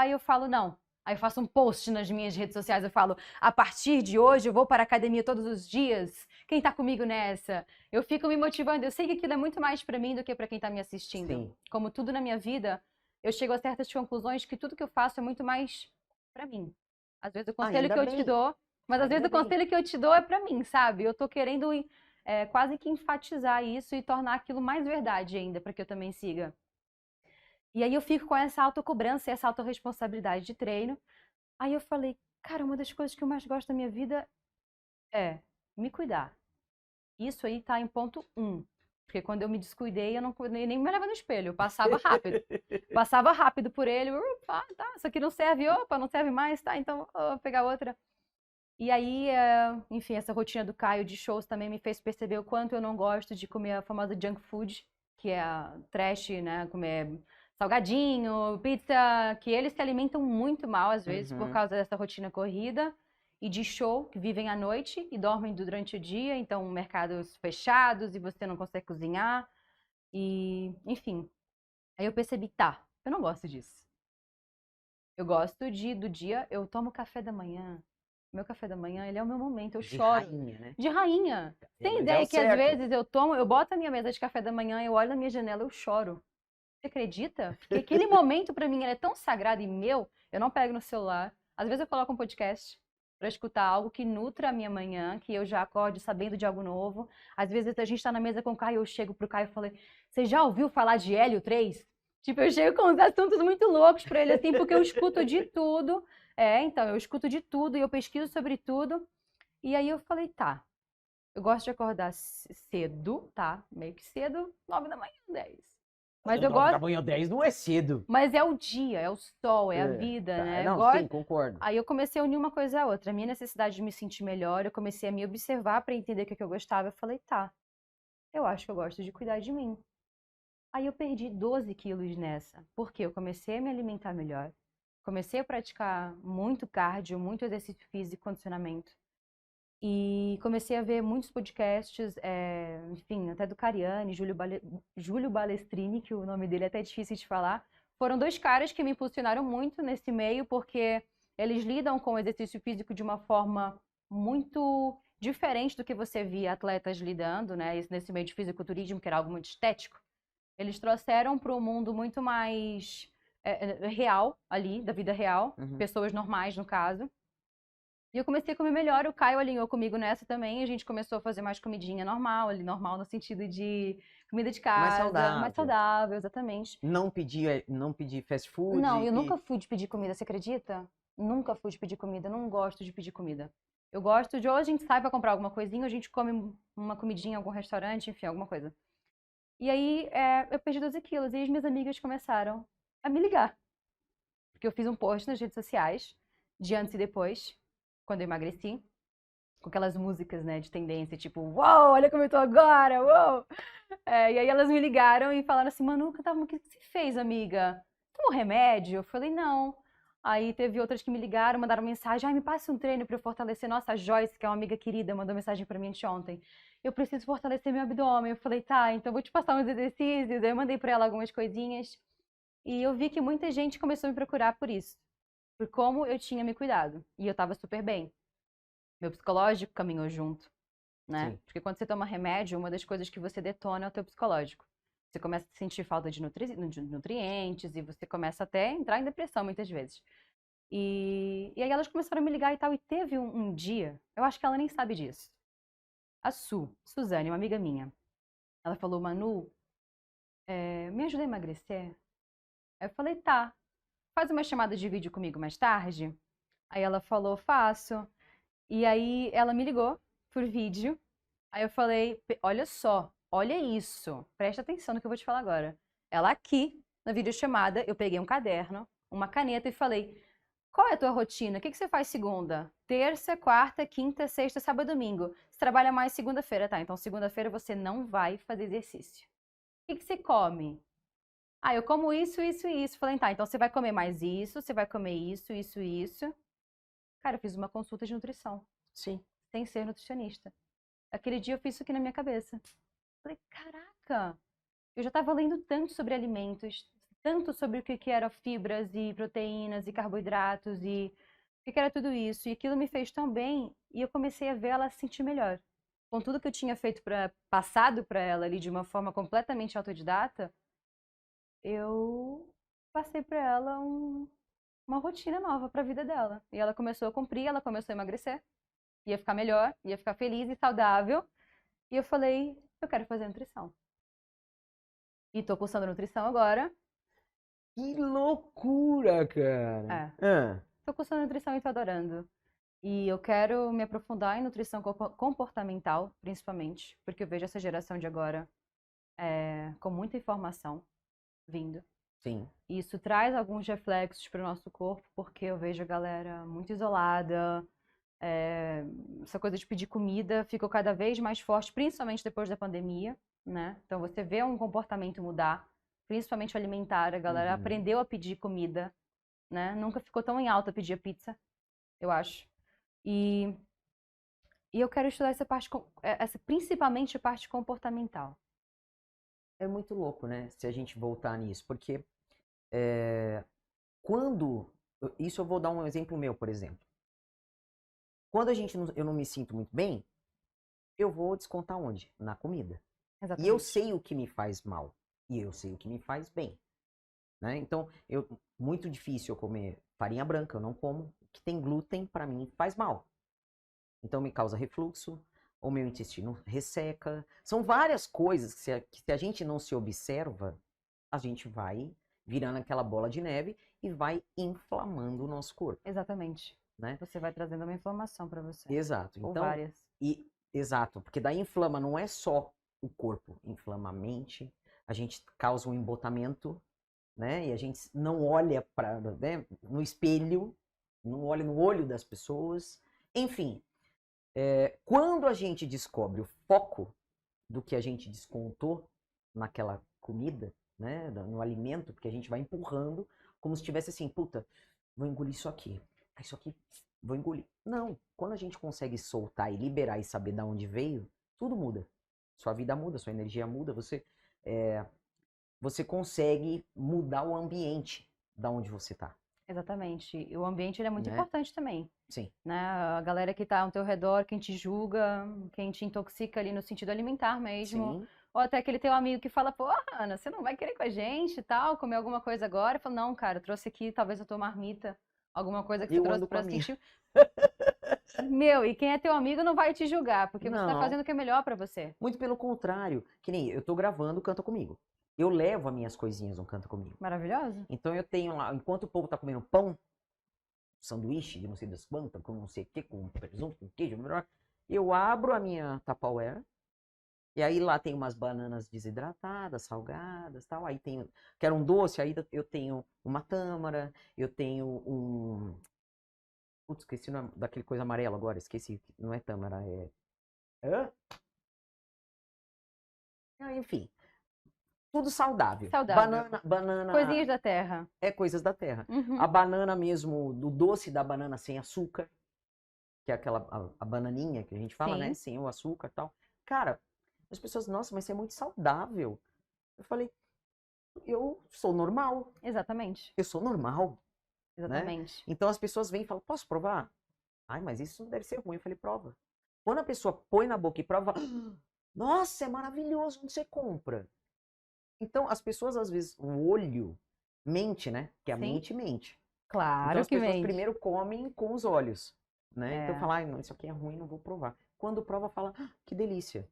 e eu falo, não. Aí eu faço um post nas minhas redes sociais, eu falo, a partir de hoje eu vou para a academia todos os dias. Quem tá comigo nessa? Eu fico me motivando, eu sei que aquilo é muito mais pra mim do que pra quem tá me assistindo. Sim. Como tudo na minha vida, eu chego a certas conclusões que tudo que eu faço é muito mais pra mim. Às vezes o conselho Ainda que eu te bem. dou, mas às vezes Ainda o bem. conselho que eu te dou é pra mim, sabe? Eu tô querendo quase que enfatizar isso e tornar aquilo mais verdade ainda, pra que eu também siga. E aí eu fico com essa autocobrança e essa autorresponsabilidade de treino. Aí eu falei, cara, uma das coisas que eu mais gosto da minha vida é me cuidar. Isso aí tá em ponto um. Porque quando eu me descuidei, eu não nem me olhava no espelho, eu passava rápido. Passava rápido por ele, tá, isso aqui não serve, opa, não serve mais, tá, então vou pegar outra. E aí, enfim, essa rotina do Caio de shows também me fez perceber o quanto eu não gosto de comer a famosa junk food, que é a trash, né? Comer salgadinho, pizza, que eles se alimentam muito mal às vezes por Uhum. causa dessa rotina corrida e de show, que vivem à noite e dormem durante o dia, então mercados fechados e você não consegue cozinhar. E, enfim, aí eu percebi, tá, eu não gosto disso. Eu gosto do dia, eu tomo café da manhã. Meu café da manhã, ele é o meu momento, eu De choro. rainha, né? De rainha. Tem Mas é o ideia que às certo. vezes eu boto a minha mesa de café da manhã, eu olho na minha janela, eu choro. Você acredita? Porque aquele momento pra mim ele é tão sagrado e meu, eu não pego no celular. Às vezes eu coloco um podcast pra escutar algo que nutra a minha manhã, que eu já acorde sabendo de algo novo. Às vezes a gente tá na mesa com o Caio, eu chego pro Caio e falei: "Você já ouviu falar de Hélio 3?" Tipo, eu chego com uns assuntos muito loucos pra ele assim, porque eu escuto de tudo. Então, eu escuto de tudo e eu pesquiso sobre tudo. E aí eu falei: "Tá, eu gosto de acordar cedo, tá? Meio que cedo, 9 da manhã, 10. Mas eu 9 da gosto manhã, 10 não é cedo. mas é o dia, é o sol, é a É, vida, tá. né? Eu Não, sim, gosto. concordo. Aí eu comecei a unir uma coisa à outra. A minha necessidade de me sentir melhor, eu comecei a me observar para entender o que eu gostava. Eu falei, tá, eu acho que eu gosto de cuidar de mim. Aí eu perdi 12 quilos nessa, porque eu comecei a me alimentar melhor, comecei a praticar muito cardio, muito exercício físico, condicionamento. E comecei a ver muitos podcasts, enfim, até do Cariani, Júlio Balestrini, que o nome dele é até difícil de falar. Foram dois caras que me impulsionaram muito nesse meio, porque eles lidam com o exercício físico de uma forma muito diferente do que você via atletas lidando, né? Isso nesse meio de fisiculturismo, que era algo muito estético. Eles trouxeram para um mundo muito mais real ali, da vida real, Uhum. pessoas normais, no caso. E eu comecei a comer melhor, o Caio alinhou comigo nessa também, a gente começou a fazer mais comidinha normal, ali normal no sentido de comida de Mais casa, mais saudável. saudável, exatamente. Não pedir fast food Não, eu e nunca fui de pedir comida, você acredita? Nunca fui de pedir comida, não gosto de pedir comida. Eu gosto de ou a gente sai pra comprar alguma coisinha, ou a gente come uma comidinha em algum restaurante, enfim, alguma coisa. E aí eu perdi 12 quilos e as minhas amigas começaram a me ligar. Porque eu fiz um post nas redes sociais, de antes e depois, quando eu emagreci, com aquelas músicas, né, de tendência, tipo, uau, olha como eu tô agora, uau! E aí elas me ligaram e falaram assim, Manu, o que você fez, amiga? Tomou remédio? Eu falei, não. Aí teve outras que me ligaram, mandaram mensagem, ai, me passe um treino pra eu fortalecer. Nossa, a Joyce, que é uma amiga querida, mandou mensagem pra mim anteontem. Eu preciso fortalecer meu abdômen. Eu falei, tá, então vou te passar uns exercícios. Aí eu mandei pra ela algumas coisinhas. E eu vi que muita gente começou a me procurar por isso. Por como eu tinha me cuidado. E eu tava super bem. Meu psicológico caminhou junto, né? Sim. Porque quando você toma remédio, uma das coisas que você detona é o teu psicológico. Você começa a sentir falta de nutrientes e você começa até a entrar em depressão muitas vezes. E aí elas começaram a me ligar e tal. E teve um dia, eu acho que ela nem sabe disso. A Suzane, uma amiga minha, ela falou, Manu, me ajuda a emagrecer? Aí eu falei, tá. Faz uma chamada de vídeo comigo mais tarde? Aí ela falou, faço. E aí ela me ligou por vídeo. Aí eu falei, olha só, olha isso. Presta atenção no que eu vou te falar agora. Ela aqui, na videochamada, eu peguei um caderno, uma caneta e falei, qual é a tua rotina? O que você faz segunda? Terça, quarta, quinta, sexta, sábado, domingo. Você trabalha mais segunda-feira, tá? Então segunda-feira você não vai fazer exercício. O que você come? Ah, eu como isso, isso e isso. Falei, tá, então você vai comer mais isso, você vai comer isso, isso e isso. Cara, eu fiz uma consulta de nutrição, Sim. sem ser nutricionista. Aquele dia eu fiz isso aqui na minha cabeça. Falei, caraca, eu já estava lendo tanto sobre alimentos, tanto sobre o que que eram fibras e proteínas e carboidratos e o que era tudo isso. E aquilo me fez tão bem e eu comecei a ver ela se sentir melhor. Com tudo que eu tinha feito passado para ela ali de uma forma completamente autodidata, eu passei para ela uma rotina nova para a vida dela. E ela começou a cumprir, ela começou a emagrecer, ia ficar melhor, ia ficar feliz e saudável. E eu falei, eu quero fazer nutrição. E tô cursando nutrição agora. Que loucura, cara. É, Ah, tô cursando nutrição e tô adorando. E eu quero me aprofundar em nutrição comportamental, principalmente, porque eu vejo essa geração de agora com muita informação vindo. sim. E isso traz alguns reflexos para o nosso corpo, porque eu vejo a galera muito isolada. Essa coisa de pedir comida ficou cada vez mais forte, principalmente depois da pandemia, né? Então você vê um comportamento mudar, principalmente alimentar. A galera Uhum. aprendeu a pedir comida, né? Nunca ficou tão em alta pedir pizza, eu acho. E, e eu quero estudar essa parte, principalmente a parte comportamental. É muito louco, né? Se a gente voltar nisso, porque é, quando. Isso eu vou dar um exemplo meu, por exemplo. Quando eu não me sinto muito bem, eu vou descontar onde? Na comida. E eu Exatamente. sei o que me faz mal. E eu sei o que me faz bem. Né? Então, muito difícil eu comer farinha branca, eu não como. O que tem glúten, para mim, faz mal. Então, me causa refluxo, o meu intestino resseca. São várias coisas que se a gente não se observa, a gente vai virando aquela bola de neve e vai inflamando o nosso corpo, Exatamente. né? Você vai trazendo uma informação para você. Exato. Ou Então, várias. exato, porque daí inflama não é só o corpo, inflama a mente, a gente causa um embotamento, né? E a gente não olha para, né, no espelho, não olha no olho das pessoas. Enfim, quando a gente descobre o foco do que a gente descontou naquela comida, né, no alimento, porque a gente vai empurrando como se tivesse assim, puta, vou engolir isso aqui, vou engolir. Não, quando a gente consegue soltar e liberar e saber de onde veio, tudo muda. Sua vida muda, sua energia muda, você consegue mudar o ambiente da onde você tá, Exatamente. E o ambiente ele é muito né? importante também. Sim. Né? A galera que tá ao teu redor, quem te julga, quem te intoxica ali no sentido alimentar mesmo. Sim. Ou até aquele teu amigo que fala, pô, Ana, você não vai querer ir com a gente e tal, comer alguma coisa agora? Eu falo, não, cara, eu trouxe aqui talvez a tua marmita, alguma coisa que você Eu trouxe ando com a pra minha. sentir. Meu, e quem é teu amigo não vai te julgar, porque você tá Não, fazendo o que é melhor pra você. muito pelo contrário. Que nem eu tô gravando Canta Comigo. Eu levo as minhas coisinhas no Canta Comigo. Maravilhoso? Então eu tenho lá, enquanto o povo tá comendo pão, sanduíche de não sei das quantas, com não sei o que, com presunto, com queijo, eu abro a minha Tupperware, e aí lá tem umas bananas desidratadas, salgadas, tal. Aí tem, quero um doce, aí eu tenho uma tâmara, eu tenho um... Putz, esqueci o nome daquele coisa amarela agora, esqueci, não é tâmara, é... Hã? Ah, enfim, tudo saudável. Saudável. Banana Coisinhas da terra. é coisas da terra. Uhum. A banana mesmo, do doce da banana sem açúcar, que é aquela, a bananinha que a gente fala, né? Sim. Sem o açúcar e tal. Cara, as pessoas, nossa, mas você é muito saudável. Eu falei, eu sou normal. Exatamente. Eu sou normal, né? Exatamente. Então as pessoas vêm e falam, posso provar? Ai, mas isso deve ser ruim. Eu falei, prova. Quando a pessoa põe na boca e prova, nossa, é maravilhoso, onde você compra? Então as pessoas, às vezes, o olho mente, né? Que a Sim. mente mente. Então Claro as que pessoas mente. primeiro comem com os olhos, né? Então É. fala, ai, não, isso aqui é ruim, não vou provar. Quando prova, fala, que delícia.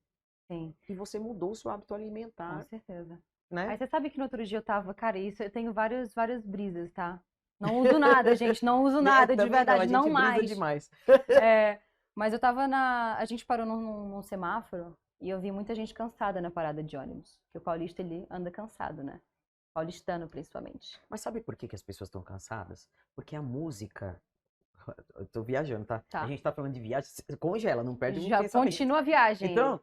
Sim, E você mudou o seu hábito com alimentar, certeza. né? Aí você sabe que no outro dia eu tava, cara, isso eu tenho várias brisas, tá? Não uso nada, gente, não uso nada, de Também verdade, a não gente brisa mais. demais. É, mas eu tava a gente parou num semáforo e eu vi muita gente cansada na parada de ônibus. Porque o paulista, ele anda cansado, né? Paulistano, principalmente. Mas sabe por que que as pessoas estão cansadas? Porque a música. Eu tô viajando, tá? A Tá. gente tá falando de viagem, congela, não perde muito Já pensamento. continua a viagem aí. Então,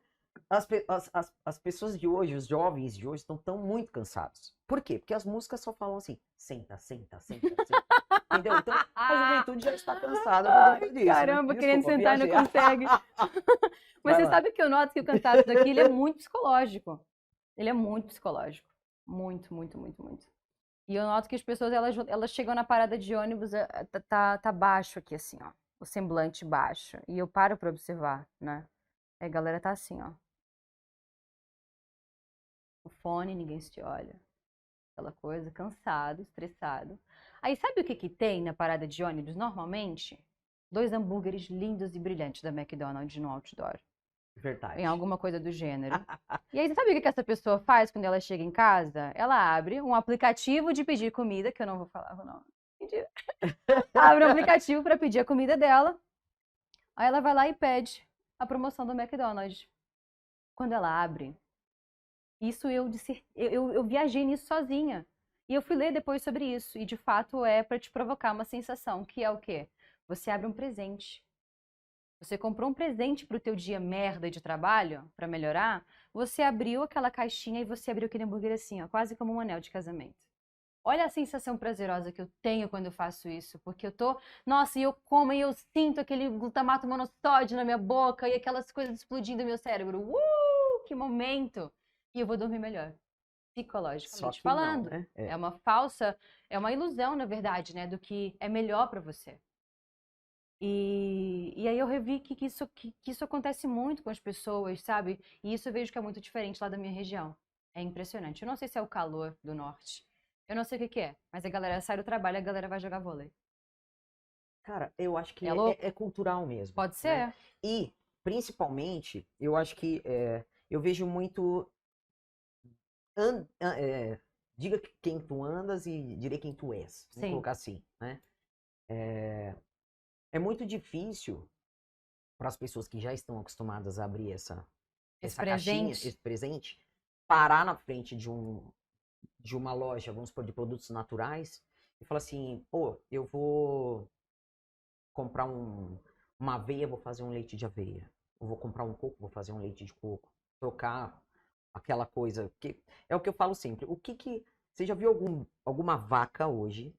as pessoas de hoje, os jovens de hoje, estão tão muito cansados. Por quê? Porque as músicas só falam assim: senta, senta, senta, senta. Entendeu? Então, a juventude já está cansada por conta disso. Caramba, né? querendo Desculpa, sentar e não viajei. consegue. Mas Vai você lá. sabe que eu noto que o cansaço daqui, ele é muito psicológico. Ele é muito psicológico. Muito, muito, muito, muito. E eu noto que as pessoas, elas chegam na parada de ônibus, tá baixo aqui, assim, ó. O semblante baixo. E eu paro pra observar, né? Aí a galera tá assim, ó. O fone, ninguém se olha. Aquela coisa, cansado, estressado. Aí sabe o que que tem na parada de ônibus, normalmente? 2 hambúrgueres lindos e brilhantes da McDonald's no outdoor. Verdade. Em alguma coisa do gênero. E aí, você sabe o que que essa pessoa faz quando ela chega em casa? Ela abre um aplicativo de pedir comida, que eu não vou falar o nome. Abre um aplicativo para pedir a comida dela. Aí ela vai lá e pede a promoção do McDonald's. Quando ela abre, isso eu viajei nisso sozinha. E eu fui ler depois sobre isso. E de fato é para te provocar uma sensação, que é o quê? Você abre um presente. Você comprou um presente pro teu dia merda de trabalho, pra melhorar, você abriu aquela caixinha e você abriu aquele hambúrguer assim, ó, quase como um anel de casamento. Olha a sensação prazerosa que eu tenho quando eu faço isso, porque eu tô, nossa, e eu como e eu sinto aquele glutamato monossódio na minha boca e aquelas coisas explodindo no meu cérebro. Que momento! E eu vou dormir melhor, Só psicologicamente que não, falando. né? É uma ilusão, na verdade, né, do que é melhor pra você. E aí eu revi que isso acontece muito com as pessoas, sabe? E isso eu vejo que é muito diferente lá da minha região. É impressionante. Eu não sei se é o calor do norte. Eu não sei o que que é, mas a galera sai do trabalho e a galera vai jogar vôlei. Cara, eu acho que É louco? é cultural mesmo. Pode Né? ser. E, principalmente, eu acho que eu vejo muito. Diga quem tu andas e direi quem tu és. Vamos Sim. colocar assim, né? É muito difícil para as pessoas que já estão acostumadas a abrir essa caixinha, presente. esse presente, parar na frente de uma loja, vamos supor, de produtos naturais e falar assim, pô, eu vou comprar uma aveia, vou fazer um leite de aveia. Eu vou comprar um coco, vou fazer um leite de coco. Trocar aquela coisa que é o que eu falo sempre. O que que você já viu alguma vaca hoje?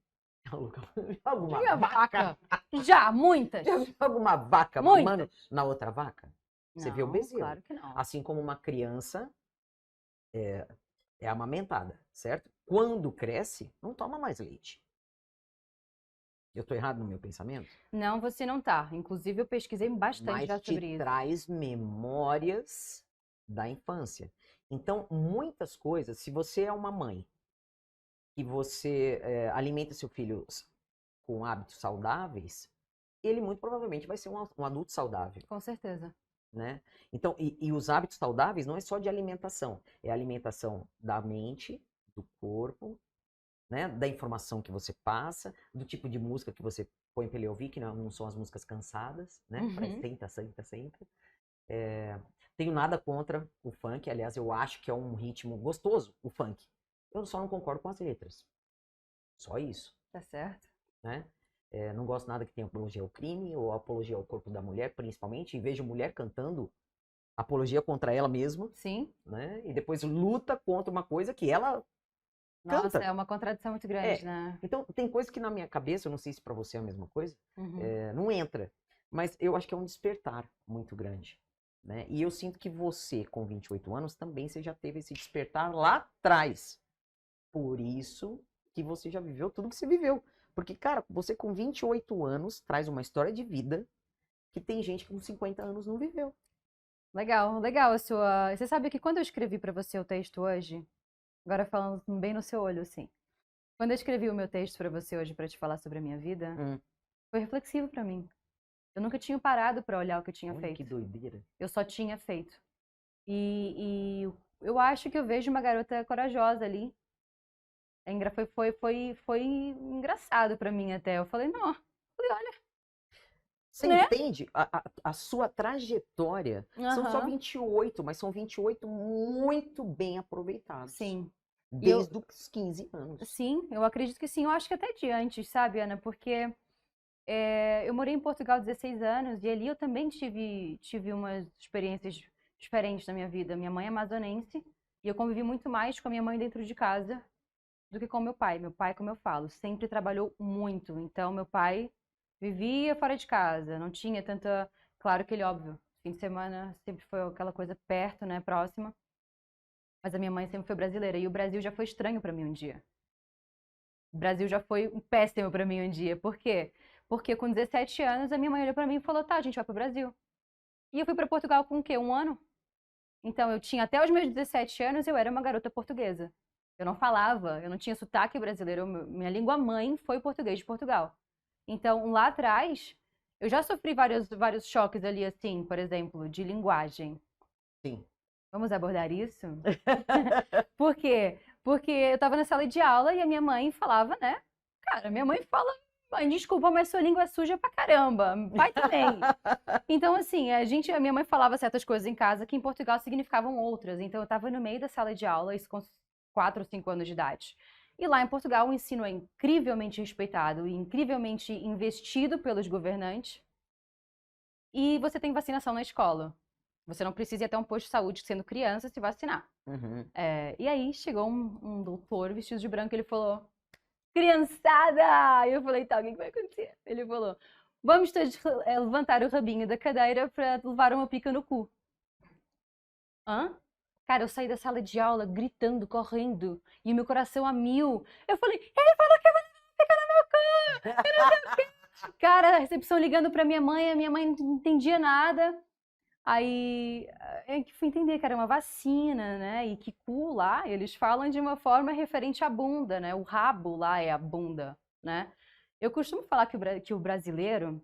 Alguma Já vaca? Já, muitas. Já viu alguma vaca Muitas. mamando na outra vaca? Você vê o Não, bezerro. claro que não. Assim como uma criança é amamentada, certo? Quando cresce, não toma mais leite. Eu tô errado no meu pensamento? Não, você não tá. Inclusive, eu pesquisei bastante Mas já te sobre isso. traz memórias da infância. Então, muitas coisas, se você é uma mãe e você alimenta seu filho com hábitos saudáveis, ele muito provavelmente vai ser um adulto saudável, Com certeza. né? Então, e os hábitos saudáveis não é só de alimentação, é alimentação da mente, do corpo né? Da informação que você passa, do tipo de música que você põe pra ele ouvir, que não são as músicas cansadas, né? Uhum. Senta, senta, senta. Tenho nada contra o funk, aliás, eu acho que é um ritmo gostoso, o funk. Eu só não concordo com as letras. Só isso, Tá certo. né? Não gosto nada que tenha apologia ao crime ou apologia ao corpo da mulher, principalmente, e vejo mulher cantando apologia contra ela mesma, Sim. né? E depois luta contra uma coisa que ela Nossa, canta. é uma contradição muito grande, É, né? então tem coisa que na minha cabeça, eu não sei se pra você é a mesma coisa, Uhum. não entra. Mas eu acho que é um despertar muito grande, né? E eu sinto que você, com 28 anos, também você já teve esse despertar lá atrás. Por isso que você já viveu tudo que você viveu. Porque, cara, você com 28 anos traz uma história de vida que tem gente que com 50 anos não viveu. Legal, legal a sua. Você sabe que quando eu escrevi pra você o texto hoje, agora falando bem no seu olho, assim. Quando eu escrevi o meu texto pra você hoje pra te falar sobre a minha vida, Hum, foi reflexivo pra mim. Eu nunca tinha parado pra olhar o que eu tinha olha que feito. doideira. Eu só tinha feito. E eu acho que eu vejo uma garota corajosa ali. Foi engraçado pra mim até. Eu falei, não, falei, olha, Você né? entende? A sua trajetória são só Aham, 28, mas são 28 muito bem aproveitados. sim. E eu, Desde os 15 anos. sim, eu acredito que sim. Eu acho que até de antes, sabe, Ana? Porque eu morei em Portugal 16 anos e ali eu também tive umas experiências diferentes na minha vida. Minha mãe é amazonense e eu convivi muito mais com a minha mãe dentro de casa do que com meu pai. Meu pai, como eu falo, sempre trabalhou muito. Então, meu pai vivia fora de casa, não tinha tanta. Claro que ele, óbvio, fim de semana sempre foi aquela coisa perto, né, próxima. Mas a minha mãe sempre foi brasileira e o Brasil já foi estranho pra mim um dia. O Brasil já foi um péssimo pra mim um dia. Por quê? Porque com 17 anos a minha mãe olhou pra mim e falou: tá, a gente vai pro Brasil. E eu fui pra Portugal com o quê? Um ano? Então eu tinha até os meus 17 anos, eu era uma garota portuguesa. Eu não falava, eu não tinha sotaque brasileiro, minha língua mãe foi português de Portugal. Então lá atrás, eu já sofri vários choques ali, assim, por exemplo, de linguagem. Sim. Vamos abordar isso? Por quê? Porque eu tava na sala de aula e a minha mãe falava, né? Cara, minha mãe fala, mãe, desculpa, mas sua língua é suja pra caramba. Pai também. Então, assim, a minha mãe falava certas coisas em casa que em Portugal significavam outras. Então, eu estava no meio da sala de aula, isso com 4 ou 5 anos de idade. E lá em Portugal, o ensino é incrivelmente respeitado e incrivelmente investido pelos governantes. E você tem vacinação na escola. Você não precisa ir até um posto de saúde sendo criança se vacinar. Uhum. E aí chegou um doutor vestido de branco e ele falou: criançada! E eu falei: tá, o que vai acontecer? Ele falou: vamos todos levantar o rabinho da cadeira para levar uma pica no cu. Hã? Cara, eu saí da sala de aula gritando, correndo, e o meu coração a mil. Eu falei: ele falou que vai ficar no meu cu! Eu não sei o quê. Cara, a recepção ligando pra minha mãe, a minha mãe não entendia nada. Aí é que fui entender que era uma vacina, né? E que cu lá, eles falam de uma forma referente à bunda, né? O rabo lá é a bunda, né? Eu costumo falar que o brasileiro,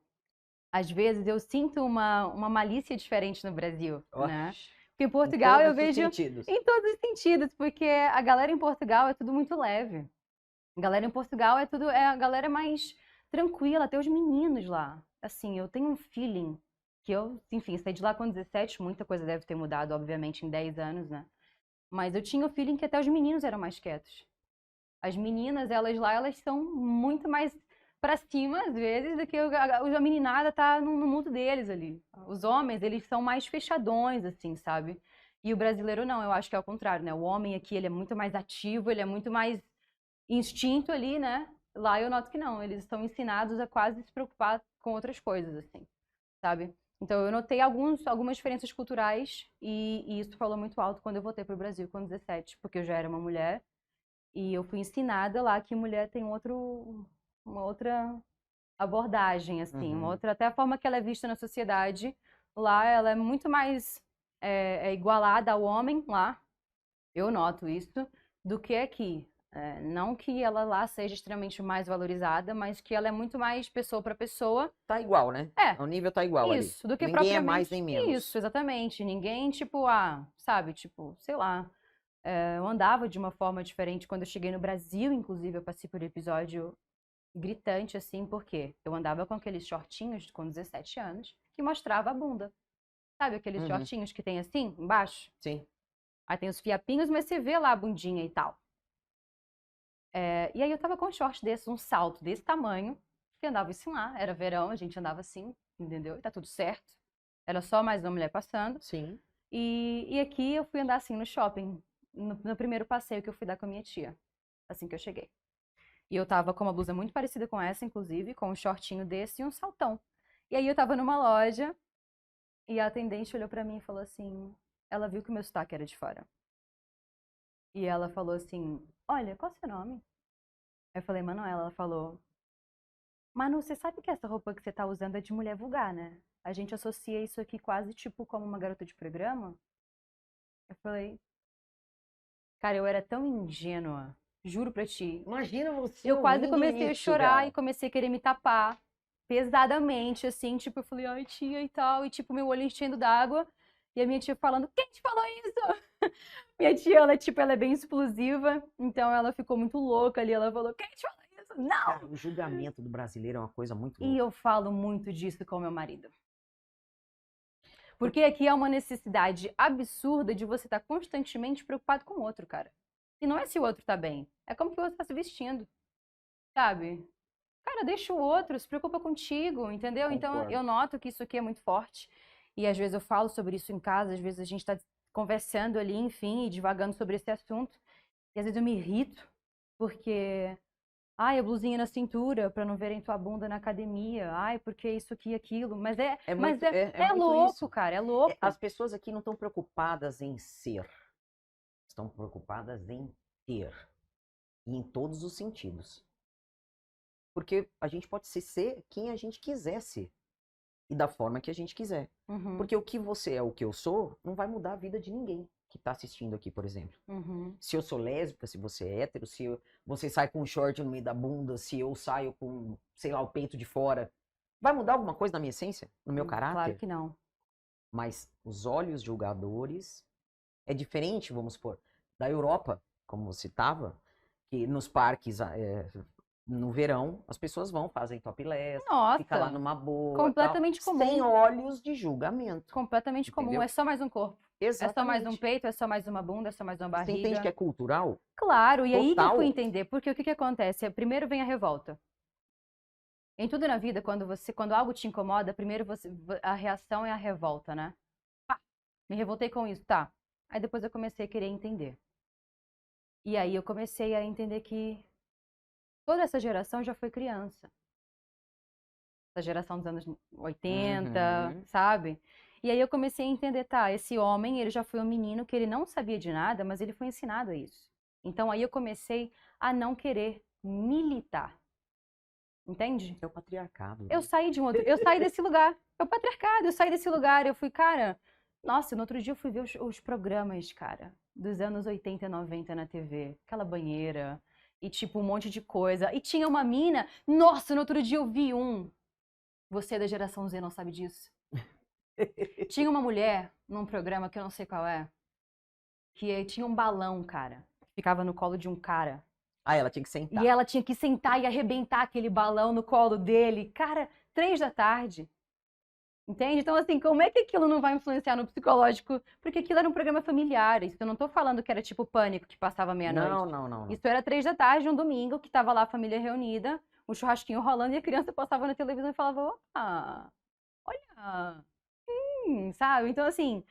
às vezes, eu sinto uma malícia diferente no Brasil, né? Oxe, Porque em em Portugal eu todos os vejo sentidos. em todos os sentidos, porque a galera em Portugal é tudo muito leve. A galera em Portugal a galera mais tranquila, até os meninos lá. Assim, eu tenho um feeling que eu, enfim, saí de lá com 17, muita coisa deve ter mudado, obviamente, em 10 anos, né? Mas eu tinha o feeling que até os meninos eram mais quietos. As meninas, elas lá, elas são muito mais pra cima, às vezes, do que a meninada tá no mundo deles ali. Os homens, eles são mais fechadões, assim, sabe? E o brasileiro não, eu acho que é o contrário, né? O homem aqui, ele é muito mais ativo, ele é muito mais instinto ali, né? Lá eu noto que não, eles estão ensinados a quase se preocupar com outras coisas, assim, sabe? Então eu notei algumas diferenças culturais e isso falou muito alto quando eu voltei para o Brasil com 17, porque eu já era uma mulher e eu fui ensinada lá que mulher tem uma outra abordagem, assim, uma Uhum. outra, até a forma que ela é vista na sociedade, lá ela é muito mais igualada ao homem lá, eu noto isso, do que aqui. Não que ela lá seja extremamente mais valorizada, mas que ela é muito mais pessoa para pessoa. Tá igual, né? É, O nível tá igual ali. isso, do que Ninguém é mais propriamente nem isso, menos. exatamente. Ninguém, tipo, sabe, tipo, sei lá. Eu andava de uma forma diferente. Quando eu cheguei no Brasil, inclusive, eu passei por um episódio gritante, assim, porque eu andava com aqueles shortinhos com 17 anos que mostrava a bunda. Sabe aqueles Uhum. shortinhos que tem assim, embaixo? Sim. Aí tem os fiapinhos, mas você vê lá a bundinha e tal. E aí eu tava com um short desse, um salto desse tamanho, que andava assim lá, era verão, a gente andava assim, entendeu? E tá tudo certo. Era só mais uma mulher passando. Sim. E aqui eu fui andar assim no shopping, no primeiro passeio que eu fui dar com a minha tia, assim que eu cheguei. E eu tava com uma blusa muito parecida com essa, inclusive, com um shortinho desse e um saltão. E aí eu tava numa loja e a atendente olhou pra mim e falou assim, ela viu que o meu sotaque era de fora. E ela falou assim, olha, qual é o seu nome? Aí eu falei, Manuela. Ela falou, Manu, você sabe que essa roupa que você tá usando é de mulher vulgar, né? A gente associa isso aqui quase tipo como uma garota de programa. Eu falei, cara, eu era tão ingênua, juro pra ti. Imagina você Eu quase ouvindo comecei a isso, chorar e cara. comecei a querer me tapar pesadamente, assim, tipo, eu falei, ai, tia e tal, e tipo, meu olho enchendo d'água. E a minha tia falando, quem te falou isso? Minha tia, ela é bem explosiva, então ela ficou muito louca ali. Ela falou, quem te falou isso? Cara, Não! o julgamento do brasileiro é uma coisa muito E louca. eu falo muito disso com meu marido. Porque aqui é uma necessidade absurda de você estar constantemente preocupado com o outro, cara. E não é se o outro tá bem, é como que você tá se vestindo, sabe? Cara, deixa o outro, se preocupa contigo, entendeu? Então Concordo. eu noto que isso aqui é muito forte. E às vezes eu falo sobre isso em casa, às vezes a gente tá conversando ali, enfim, e divagando sobre esse assunto. E às vezes eu me irrito, porque ai, a blusinha na cintura pra não verem tua bunda na academia. Ai, porque isso aqui e aquilo. Mas é, É mas muito, é, é é muito louco, isso. cara, é louco. As pessoas aqui não estão preocupadas em ser, estão preocupadas em ter. E em todos os sentidos. Porque a gente pode ser quem a gente quiser ser. E da forma que a gente quiser. Uhum, Porque o que você é, o que eu sou, não vai mudar a vida de ninguém que tá assistindo aqui, por exemplo. uhum. Se eu sou lésbica, se você é hétero, você sai com um short no meio da bunda, se eu saio com, sei lá, o peito de fora. Vai mudar alguma coisa na minha essência? No meu Claro caráter? que não. Mas os olhos julgadores é diferente, vamos supor, da Europa, como você estava, que nos parques, no verão, as pessoas vão, fazem topless, fica lá Nossa, numa boa, tal, completamente sem comum. olhos de julgamento, Completamente comum. É entendeu? só mais um corpo. É só mais um Exatamente. peito, é só mais uma bunda, é só mais uma Você entende que barriga. é cultural? Claro, e aí que eu fui Total. entender, porque o que que acontece? Primeiro vem a revolta. Em tudo na vida, quando algo te incomoda, primeiro a reação é a revolta, né? Pá, me revoltei com isso, tá. Aí depois eu comecei a querer entender. E aí eu comecei a entender que toda essa geração já foi criança. Essa geração dos anos 80, Uhum. sabe? E aí eu comecei a entender, tá, esse homem, ele já foi um menino que ele não sabia de nada, mas ele foi ensinado a isso. Então aí eu comecei a não querer militar. Entende? É o patriarcado, Eu né? saí de um outro, eu saí desse lugar. É o patriarcado, eu saí desse lugar. Eu fui, cara, nossa, no outro dia eu fui ver os programas, cara, dos anos 80 e 90 na TV. Aquela banheira e tipo um monte de coisa. E tinha uma mina, nossa, no outro dia eu vi um. Você é da geração Z, não sabe disso? Tinha uma mulher num programa que eu não sei qual é, que tinha um balão, cara, que ficava no colo de um cara. Ah, ela tinha que E sentar. ela tinha que sentar e arrebentar aquele balão no colo dele. Cara, 3 da tarde. Entende? Então, assim, como é que aquilo não vai influenciar no psicológico? Porque aquilo era um programa familiar. Isso eu não tô falando que era tipo Pânico, que passava meia-noite. Não, não, não, não. Isso era 3 da tarde, um domingo, que tava lá a família reunida, um churrasquinho rolando e a criança passava na televisão e falava: opa, olha, sabe? Então, assim,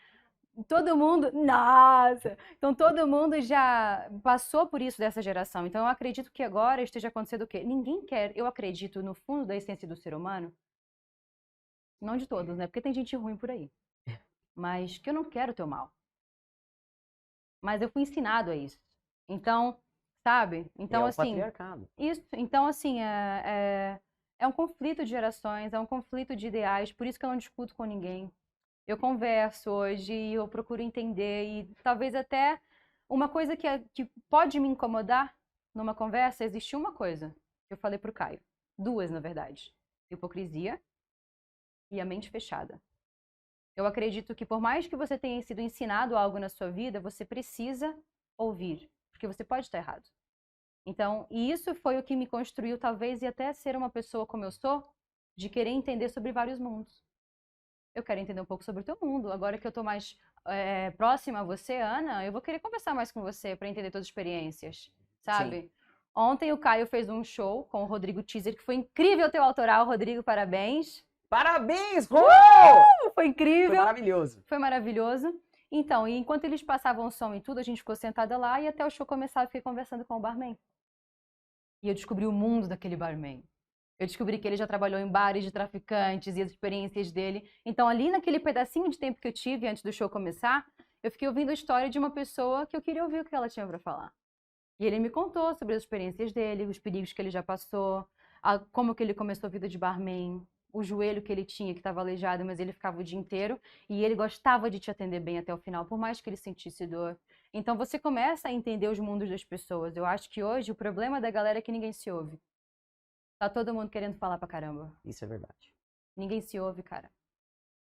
todo mundo. Nossa! Então, todo mundo já passou por isso dessa geração. Então, eu acredito que agora esteja acontecendo o quê? Ninguém quer, eu acredito, no fundo da essência do ser humano, não de todos, né? Porque tem gente ruim por aí. Mas que eu não quero o teu mal. Mas eu fui ensinado a isso. Então, sabe? É Então, o assim, patriarcado. isso. Então, assim, é um conflito de gerações, é um conflito de ideais. Por isso que eu não discuto com ninguém. Eu converso hoje e eu procuro entender. E talvez até uma coisa que pode me incomodar numa conversa, existe uma coisa que eu falei pro Caio. Duas, na verdade. Hipocrisia e a mente fechada. Eu acredito que por mais que você tenha sido ensinado algo na sua vida, você precisa ouvir, porque você pode estar errado. Então, e isso foi o que me construiu, talvez, e até ser uma pessoa como eu sou, de querer entender sobre vários mundos. Eu quero entender um pouco sobre o teu mundo. Agora que eu tô mais próxima a você, Ana, eu vou querer conversar mais com você para entender todas as experiências, sabe? Sim. Ontem o Caio fez um show com o Rodrigo Teaser, que foi incrível teu autoral, Rodrigo, parabéns. Parabéns, Rô! Foi incrível. Foi maravilhoso. Foi maravilhoso. Então, e enquanto eles passavam o som e tudo, a gente ficou sentada lá e até o show começar eu fiquei conversando com o barman. E eu descobri o mundo daquele barman. Eu descobri que ele já trabalhou em bares de traficantes e as experiências dele. Então, ali naquele pedacinho de tempo que eu tive antes do show começar, eu fiquei ouvindo a história de uma pessoa que eu queria ouvir o que ela tinha para falar. E ele me contou sobre as experiências dele, os perigos que ele já passou, como que ele começou a vida de barman, o joelho que ele tinha, que estava aleijado, mas ele ficava o dia inteiro. E ele gostava de te atender bem até o final, por mais que ele sentisse dor. Então, você começa a entender os mundos das pessoas. Eu acho que hoje o problema da galera é que ninguém se ouve. Tá todo mundo querendo falar pra caramba. Isso é verdade. Ninguém se ouve, cara.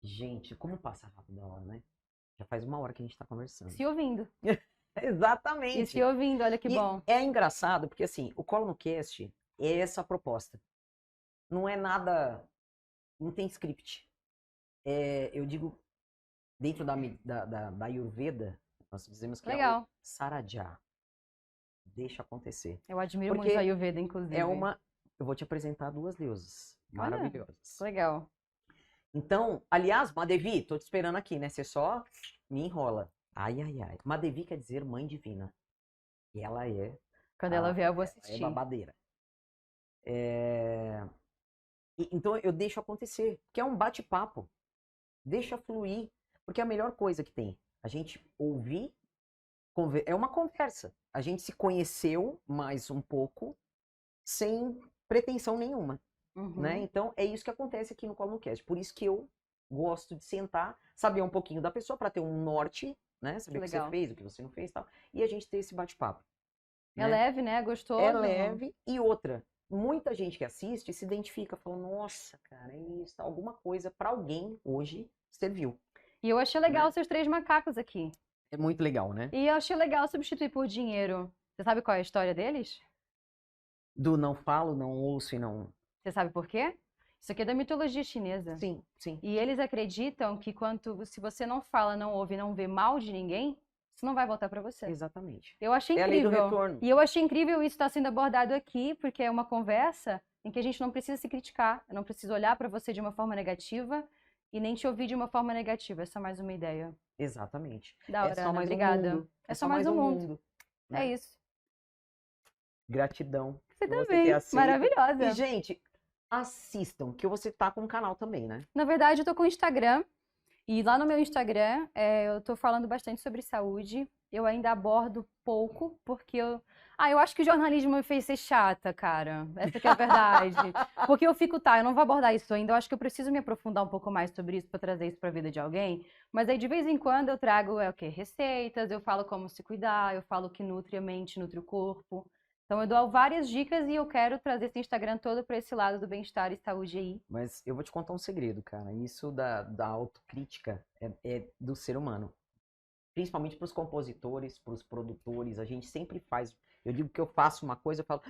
Gente, como passa rápido a hora, né? Já faz 1 hora que a gente tá conversando. Se ouvindo. Exatamente. E se ouvindo, olha que E bom. é engraçado, porque assim, o Colo no Cast é essa proposta. Não é nada. Não tem script. Eu digo, dentro da Ayurveda, nós dizemos que é o Legal. Saraja. Deixa acontecer. Eu admiro Porque muito a Ayurveda, inclusive. Eu vou te apresentar 2 deusas Olha, maravilhosas. legal. Então, aliás, Madevi, tô te esperando aqui, né? Você só me enrola. Ai, ai, ai. Madevi quer dizer mãe divina. E ela é. Quando ela vier, eu vou É assistir. babadeira. Então eu deixo acontecer, que é um bate-papo. Deixa fluir. Porque é a melhor coisa que tem. A gente ouvir, é uma conversa. A gente se conheceu mais um pouco, sem pretensão nenhuma. Uhum. Né? Então é isso que acontece aqui no Colo no Cast. Por isso que eu gosto de sentar, saber um pouquinho da pessoa para ter um norte, né? Saber o que você fez, o que você não fez e tal. E a gente ter esse bate-papo. É leve, né? Gostoso. É leve. E outra, muita gente que assiste se identifica, fala, nossa, cara, é isso. Alguma coisa para alguém hoje serviu. E eu achei legal os seus 3 macacos aqui. É muito legal, né? E eu achei legal substituir por dinheiro. Você sabe qual é a história deles? Do não falo, não ouço e não... Você sabe por quê? Isso aqui é da mitologia chinesa. Sim, sim. E eles acreditam que se você não fala, não ouve, não vê mal de ninguém, isso não vai voltar pra você. Exatamente. Eu achei É a lei do incrível. retorno. E eu achei incrível isso estar sendo abordado aqui, porque é uma conversa em que a gente não precisa se criticar. Eu não preciso olhar pra você de uma forma negativa e nem te ouvir de uma forma negativa. É só mais uma ideia. Exatamente. Da hora, é só Ana, mais obrigada. um mundo. É só mais um mundo. Né? É isso. Gratidão. Você por também. ter aceito. Maravilhosa. E, gente, assistam, que você tá com um canal também, né? Na verdade, eu tô com o Instagram. E lá no meu Instagram, eu tô falando bastante sobre saúde. Eu ainda abordo pouco, porque eu acho que o jornalismo me fez ser chata, cara. Essa que é a verdade. Porque eu fico, eu não vou abordar isso ainda. Eu acho que eu preciso me aprofundar um pouco mais sobre isso pra trazer isso pra vida de alguém. Mas aí, de vez em quando, eu trago, receitas, eu falo como se cuidar, eu falo que nutre a mente, nutre o corpo. Então, eu dou várias dicas e eu quero trazer esse Instagram todo pra esse lado do bem-estar e saúde aí. Mas eu vou te contar um segredo, cara. Isso da autocrítica é do ser humano. Principalmente pros compositores, pros produtores. A gente sempre faz. Eu digo que eu faço uma coisa, eu falo,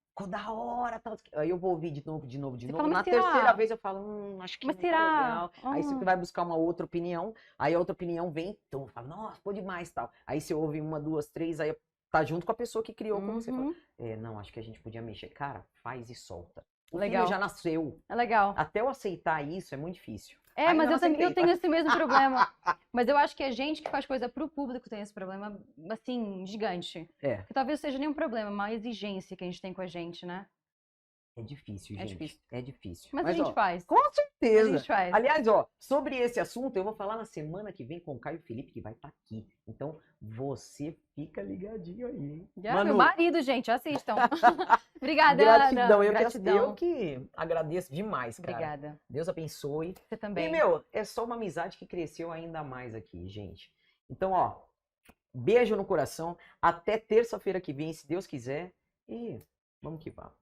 ficou da hora, tal. Aí eu vou ouvir de novo. Fala, Na terceira vez eu falo, acho que mas não tá legal. Aí você vai buscar uma outra opinião, aí a outra opinião vem, então fala, nossa, ficou demais, tal. Aí você ouve 1, 2, 3, aí tá junto com a pessoa que criou, como você falou. Não, acho que a gente podia mexer. Cara, faz e solta. O legal. filho já nasceu. É legal. Até eu aceitar isso é muito difícil. Mas eu tenho esse mesmo problema. Mas eu acho que a gente que faz coisa pro público tem esse problema, assim, gigante. Que talvez seja nem um problema, uma exigência que a gente tem com a gente, né? É difícil, gente. Difícil. É difícil. Mas a gente faz. Com certeza. A gente faz. Aliás, sobre esse assunto, eu vou falar na semana que vem com o Caio Felipe, que vai estar aqui. Então, você fica ligadinho aí, hein? Manu. Meu marido, gente, assistam. Obrigada, Gratidão. Ana. Eu que agradeço demais, cara. Obrigada. Deus abençoe. Você também. E, é só uma amizade que cresceu ainda mais aqui, gente. Então, beijo no coração. Até terça-feira que vem, se Deus quiser. E vamos que vamos.